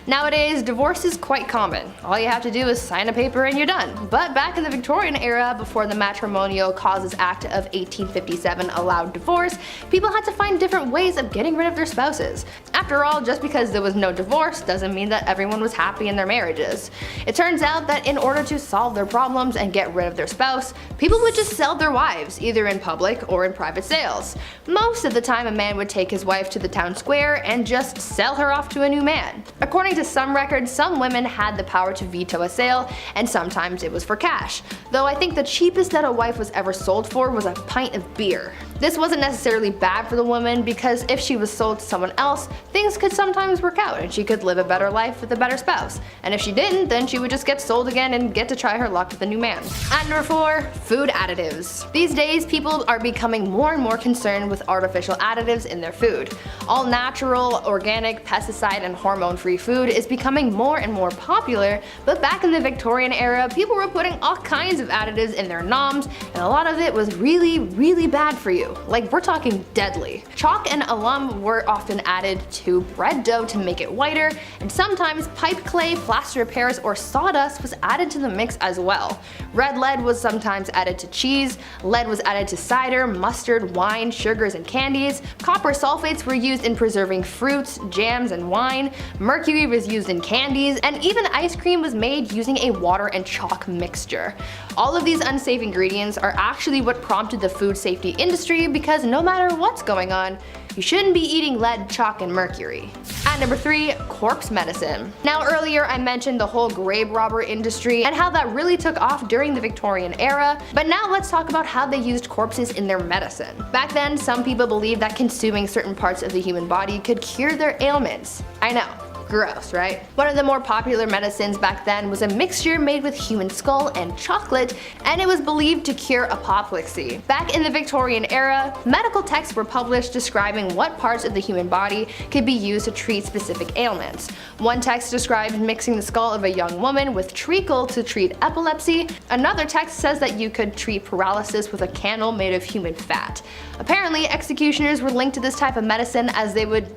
Nowadays, divorce is quite common. All you have to do is sign a paper and you're done. But back in the Victorian era, before the Matrimonial Causes Act of 1857 allowed divorce, people had to find different ways of getting rid of their spouses. After all, just because there was no divorce doesn't mean that everyone was happy in their marriages. It turns out that in order to solve their problems and get rid of their spouse, people would just sell their wives, either in public or in private sales. Most of the time, a man would take his wife to the town square and just sell her off to a new man. According to some records, some women had the power to veto a sale, and sometimes it was for cash. Though I think the cheapest that a wife was ever sold for was a pint of beer. This wasn't necessarily bad for the woman, because if she was sold to someone else, things could sometimes work out and she could live a better life with a better spouse. And if she didn't, then she would just get sold again and get to try her luck with a new man. And number 4, food additives. These days, people are becoming more and more concerned with artificial additives in their food. All natural, organic, pesticide, and hormone-free food is becoming more and more popular, but back in the Victorian era, people were putting all kinds of additives in their noms, and a lot of it was really, really bad for you. Like, we're talking deadly. Chalk and alum were often added to bread dough to make it whiter, and sometimes pipe clay, plaster of Paris, or sawdust was added to the mix as well. Red lead was sometimes added to cheese, lead was added to cider, mustard, wine, sugars, and candies. Copper sulfates were used in preserving fruits, jams, and wine. Mercury was used in candies, and even ice cream was made using a water and chalk mixture. All of these unsafe ingredients are actually what prompted the food safety industry, because no matter what's going on, you shouldn't be eating lead, chalk, and mercury. At number 3, corpse medicine. Now earlier I mentioned the whole grave robber industry and how that really took off during the Victorian era, but now let's talk about how they used corpses in their medicine. Back then, some people believed that consuming certain parts of the human body could cure their ailments. I know. Gross, right? One of the more popular medicines back then was a mixture made with human skull and chocolate, and it was believed to cure apoplexy. Back in the Victorian era, medical texts were published describing what parts of the human body could be used to treat specific ailments. One text described mixing the skull of a young woman with treacle to treat epilepsy. Another text says that you could treat paralysis with a candle made of human fat. Apparently, executioners were linked to this type of medicine, as they would,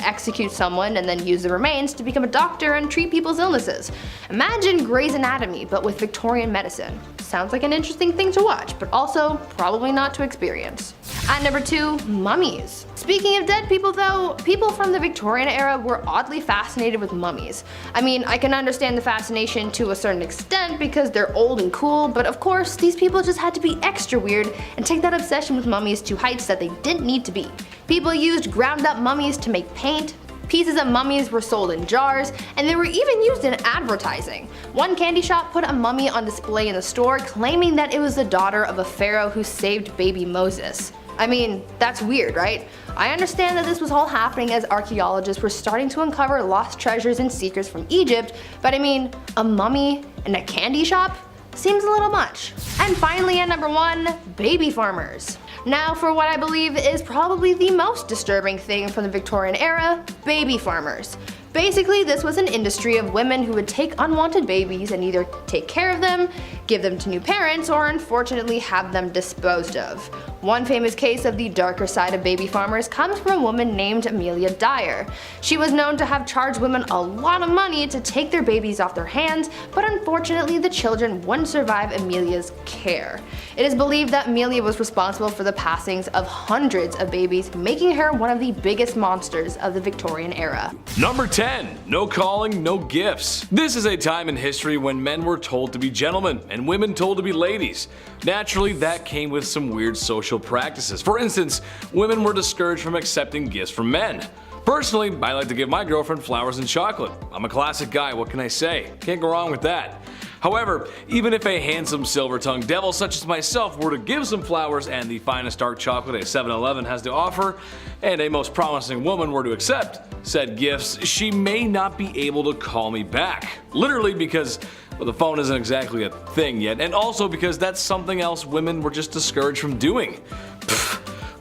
execute someone and then use the remains to become a doctor and treat people's illnesses. Imagine Grey's Anatomy, but with Victorian medicine. Sounds like an interesting thing to watch, but also probably not to experience. At number 2, mummies. Speaking of dead people though, people from the Victorian era were oddly fascinated with mummies. I mean, I can understand the fascination to a certain extent because they're old and cool, but of course, these people just had to be extra weird and take that obsession with mummies to heights that they didn't need to be. People used ground up mummies to make paint. Pieces of mummies were sold in jars, and they were even used in advertising. One candy shop put a mummy on display in the store, claiming that it was the daughter of a pharaoh who saved baby Moses. I mean, that's weird, right? I understand that this was all happening as archaeologists were starting to uncover lost treasures and secrets from Egypt, but I mean, a mummy in a candy shop? Seems a little much. And finally, at number 1, baby farmers. Now for what I believe is probably the most disturbing thing from the Victorian era, baby farmers. Basically, this was an industry of women who would take unwanted babies and either take care of them, give them to new parents, or unfortunately have them disposed of. One famous case of the darker side of baby farmers comes from a woman named Amelia Dyer. She was known to have charged women a lot of money to take their babies off their hands, but unfortunately the children wouldn't survive Amelia's care. It is believed that Amelia was responsible for the passings of hundreds of babies, making her one of the biggest monsters of the Victorian era. Number 10. No calling, no gifts. This is a time in history when men were told to be gentlemen and women told to be ladies. Naturally, that came with some weird social practices. For instance, women were discouraged from accepting gifts from men. Personally, I like to give my girlfriend flowers and chocolate. I'm a classic guy, what can I say? Can't go wrong with that. However, even if a handsome silver-tongued devil such as myself were to give some flowers and the finest dark chocolate a 7-Eleven has to offer, and a most promising woman were to accept said gifts, she may not be able to call me back. Literally because, well, the phone isn't exactly a thing yet, and also because that's something else women were just discouraged from doing.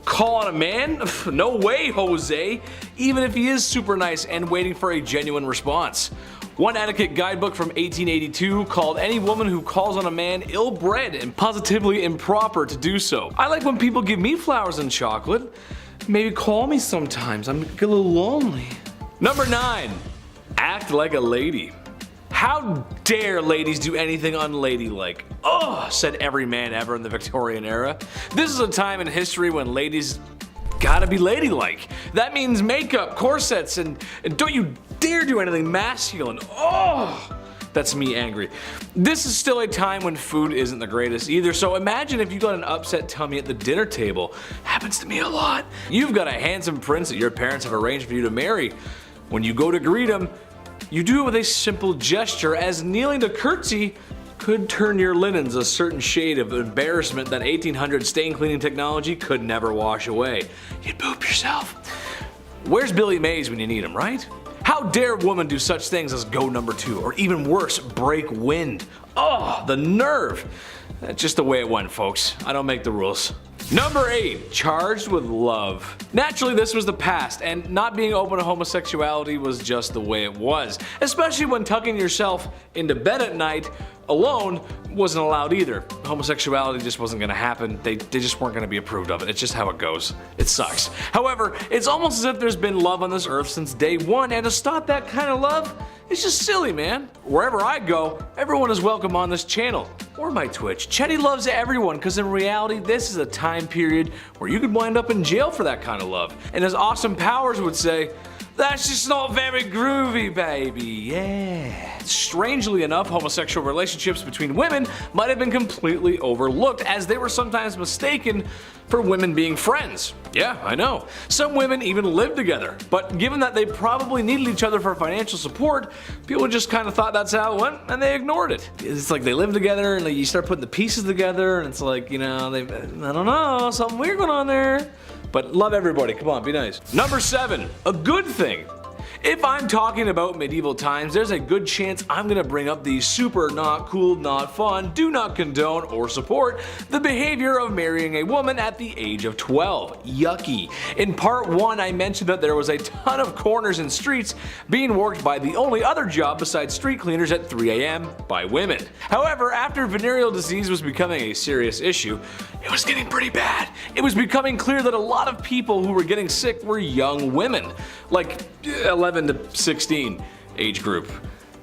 Call on a man? No way, Jose! Even if he is super nice and waiting for a genuine response. One etiquette guidebook from 1882 called any woman who calls on a man ill-bred and positively improper to do so. I like when people give me flowers and chocolate. Maybe call me sometimes, I'm a little lonely. Number 9. Act like a lady. How dare ladies do anything unladylike? Ugh, said every man ever in the Victorian era. This is a time in history when ladies gotta be ladylike. That means makeup, corsets, and don't you dare do anything masculine. Oh, that's me angry. This is still a time when food isn't the greatest either, so imagine if you got an upset tummy at the dinner table. Happens to me a lot. You've got a handsome prince that your parents have arranged for you to marry. When you go to greet him, you do it with a simple gesture, as kneeling to curtsy could turn your linens a certain shade of embarrassment that 1800 stain cleaning technology could never wash away. You'd poop yourself. Where's Billy Mays when you need him, right? How dare women do such things as go number 2, or even worse, break wind? Oh, the nerve. That's just the way it went, folks. I don't make the rules. Number 8, charged with love. Naturally, this was the past, and not being open to homosexuality was just the way it was. Especially when tucking yourself into bed at night alone wasn't allowed either. Homosexuality just wasn't gonna happen. They just weren't gonna be approved of it. It's just how it goes. It sucks. However, it's almost as if there's been love on this earth since day one, and to stop that kind of love, it's just silly, man. Wherever I go, everyone is welcome on this channel, or my Twitch. Chetty loves everyone, because in reality, this is a time period where you could wind up in jail for that kind of love. And as Austin Powers would say, that's just not very groovy, baby, yeah. Strangely enough, homosexual relationships between women might have been completely overlooked, as they were sometimes mistaken for women being friends. Yeah, I know. Some women even lived together, but given that they probably needed each other for financial support, people just kind of thought that's how it went, and they ignored it. It's like they live together, and you start putting the pieces together, and it's like, you know, I don't know, something weird going on there. But love everybody, come on, be nice. Number 7, a good thing. If I'm talking about medieval times, there's a good chance I'm gonna bring up the super not cool, not fun, do not condone or support the behavior of marrying a woman at the age of 12. Yucky. In part 1, I mentioned that there was a ton of corners and streets being worked by the only other job besides street cleaners at 3 a.m. by women. However, after venereal disease was becoming a serious issue, it was getting pretty bad. It was becoming clear that a lot of people who were getting sick were young women, like 11 to 16 age group.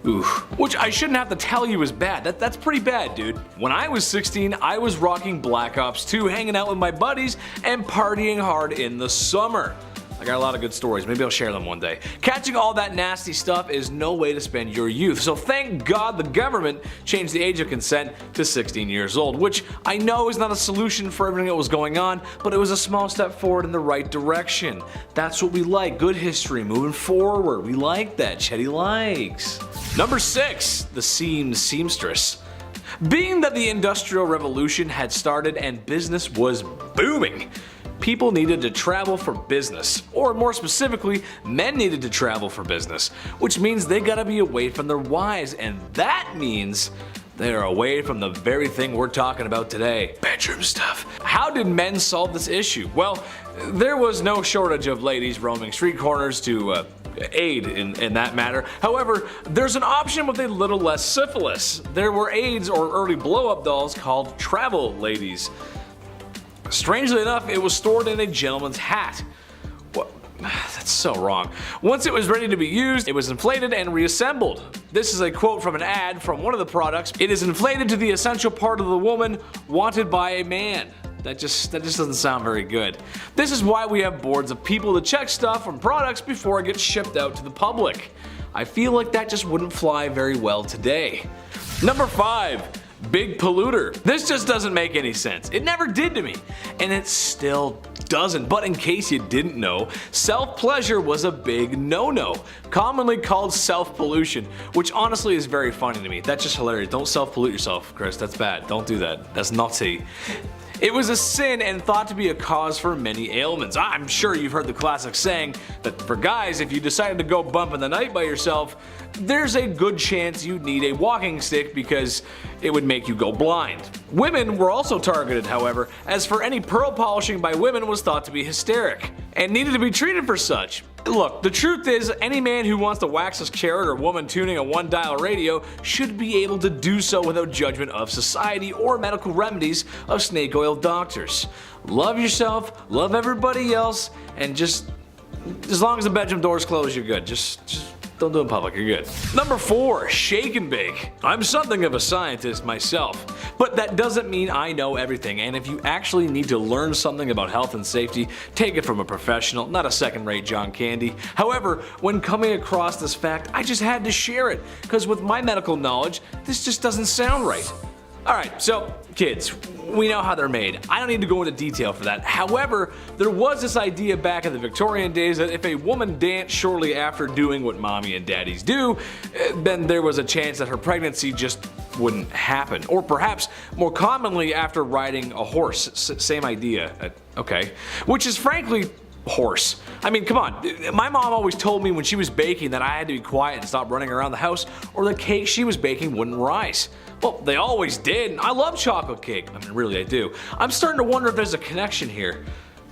Ooh. Which I shouldn't have to tell you is bad. That's pretty bad, dude. When I was 16, I was rocking Black Ops 2, hanging out with my buddies, and partying hard in the summer. I got a lot of good stories, maybe I'll share them one day. Catching all that nasty stuff is no way to spend your youth, so thank God the government changed the age of consent to 16 years old, which I know is not a solution for everything that was going on, but it was a small step forward in the right direction. That's what we like, good history, moving forward. We like that, Chetty likes. Number 6, the seamstress. Being that the Industrial Revolution had started and business was booming, people needed to travel for business, or more specifically, men needed to travel for business, which means they gotta be away from their wives, and that means they're away from the very thing we're talking about today, bedroom stuff. How did men solve this issue? Well, there was no shortage of ladies roaming street corners to aid in that matter. However, there's an option with a little less syphilis. There were aids or early blow-up dolls called travel ladies. Strangely enough, it was stored in a gentleman's hat. What? That's so wrong. Once it was ready to be used, it was inflated and reassembled. This is a quote from an ad from one of the products. It is inflated to the essential part of the woman wanted by a man. That just doesn't sound very good. This is why we have boards of people to check stuff from products before it gets shipped out to the public. I feel like that just wouldn't fly very well today. Number 5. Big polluter. This just doesn't make any sense. It never did to me, and it still doesn't. But in case you didn't know, self-pleasure was a big no-no, commonly called self-pollution, which honestly is very funny to me. That's just hilarious. Don't self-pollute yourself, Chris. That's bad. Don't do that. That's naughty. It was a sin and thought to be a cause for many ailments. I'm sure you've heard the classic saying that for guys, if you decided to go bump in the night by yourself, there's a good chance you'd need a walking stick because it would make you go blind. Women were also targeted, however, as for any pearl polishing by women was thought to be hysteric and needed to be treated for such. Look, the truth is, any man who wants to wax his carrot or woman tuning a one-dial radio should be able to do so without judgment of society or medical remedies of snake oil doctors. Love yourself, love everybody else, and just as long as the bedroom door's closed, you're good. Just don't do it in public, you're good. Number 4, shake and bake. I'm something of a scientist myself, but that doesn't mean I know everything, and if you actually need to learn something about health and safety, take it from a professional, not a second-rate John Candy. However, when coming across this fact, I just had to share it, because with my medical knowledge, this just doesn't sound right. Alright, so kids, we know how they're made. I don't need to go into detail for that. However, there was this idea back in the Victorian days that if a woman danced shortly after doing what mommy and daddies do, then there was a chance that her pregnancy just wouldn't happen. Or perhaps more commonly after riding a horse. Same idea. Okay. Which is frankly horse. I mean, come on. My mom always told me when she was baking that I had to be quiet and stop running around the house or the cake she was baking wouldn't rise. Well, they always did. I love chocolate cake. I mean, really, I do. I'm starting to wonder if there's a connection here.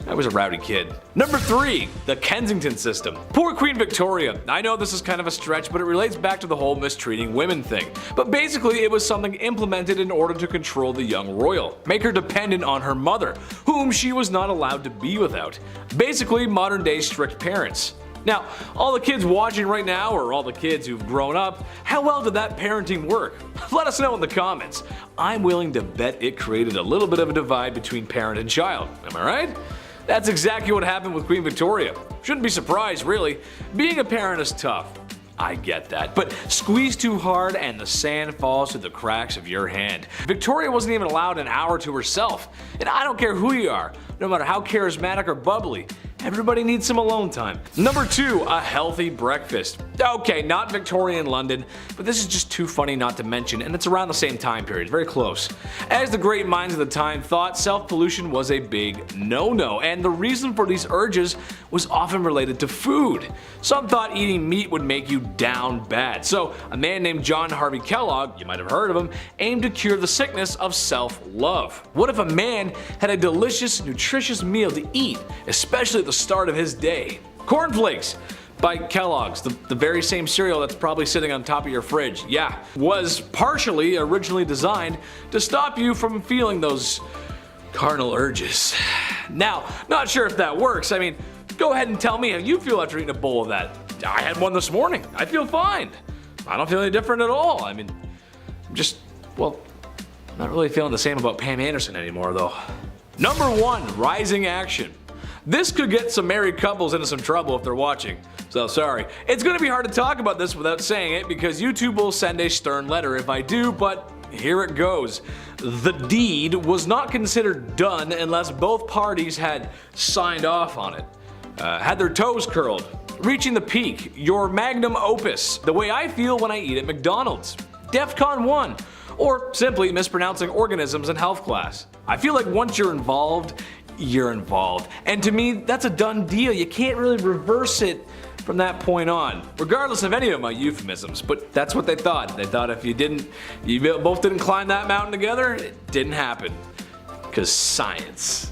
I was a rowdy kid. Number 3, the Kensington system. Poor Queen Victoria. I know this is kind of a stretch, but it relates back to the whole mistreating women thing. But basically, it was something implemented in order to control the young royal, make her dependent on her mother, whom she was not allowed to be without. Basically, modern day strict parents. Now, all the kids watching right now, or all the kids who've grown up, how well did that parenting work? Let us know in the comments. I'm willing to bet it created a little bit of a divide between parent and child. Am I right? That's exactly what happened with Queen Victoria. Shouldn't be surprised, really. Being a parent is tough. I get that, but squeeze too hard and the sand falls through the cracks of your hand. Victoria wasn't even allowed an hour to herself, and I don't care who you are, no matter how charismatic or bubbly. Everybody needs some alone time. Number 2, a healthy breakfast. Okay, not Victorian London, but this is just too funny not to mention, and it's around the same time period, very close. As the great minds of the time thought, self-pollution was a big no-no, and the reason for these urges was often related to food. Some thought eating meat would make you down bad, so a man named John Harvey Kellogg, you might have heard of him, aimed to cure the sickness of self-love. What if a man had a delicious, nutritious meal to eat, especially at the start of his day? Cornflakes by Kellogg's, the very same cereal that's probably sitting on top of your fridge, yeah, was partially originally designed to stop you from feeling those carnal urges. Now, not sure if that works. I mean, go ahead and tell me how you feel after eating a bowl of that. I had one this morning. I feel fine. I don't feel any different at all. I mean, I'm just, well, not really feeling the same about Pam Anderson anymore though. Number 1, rising action. This could get some married couples into some trouble if they're watching, so sorry. It's gonna be hard to talk about this without saying it because YouTube will send a stern letter if I do, but here it goes. The deed was not considered done unless both parties had signed off on it, had their toes curled, reaching the peak, your magnum opus, the way I feel when I eat at McDonald's, DEFCON 1, or simply mispronouncing organisms in health class. I feel like once you're involved, and to me, that's a done deal. You can't really reverse it from that point on, regardless of any of my euphemisms, but that's what they thought. They thought if you both didn't climb that mountain together, it didn't happen. 'Cause science.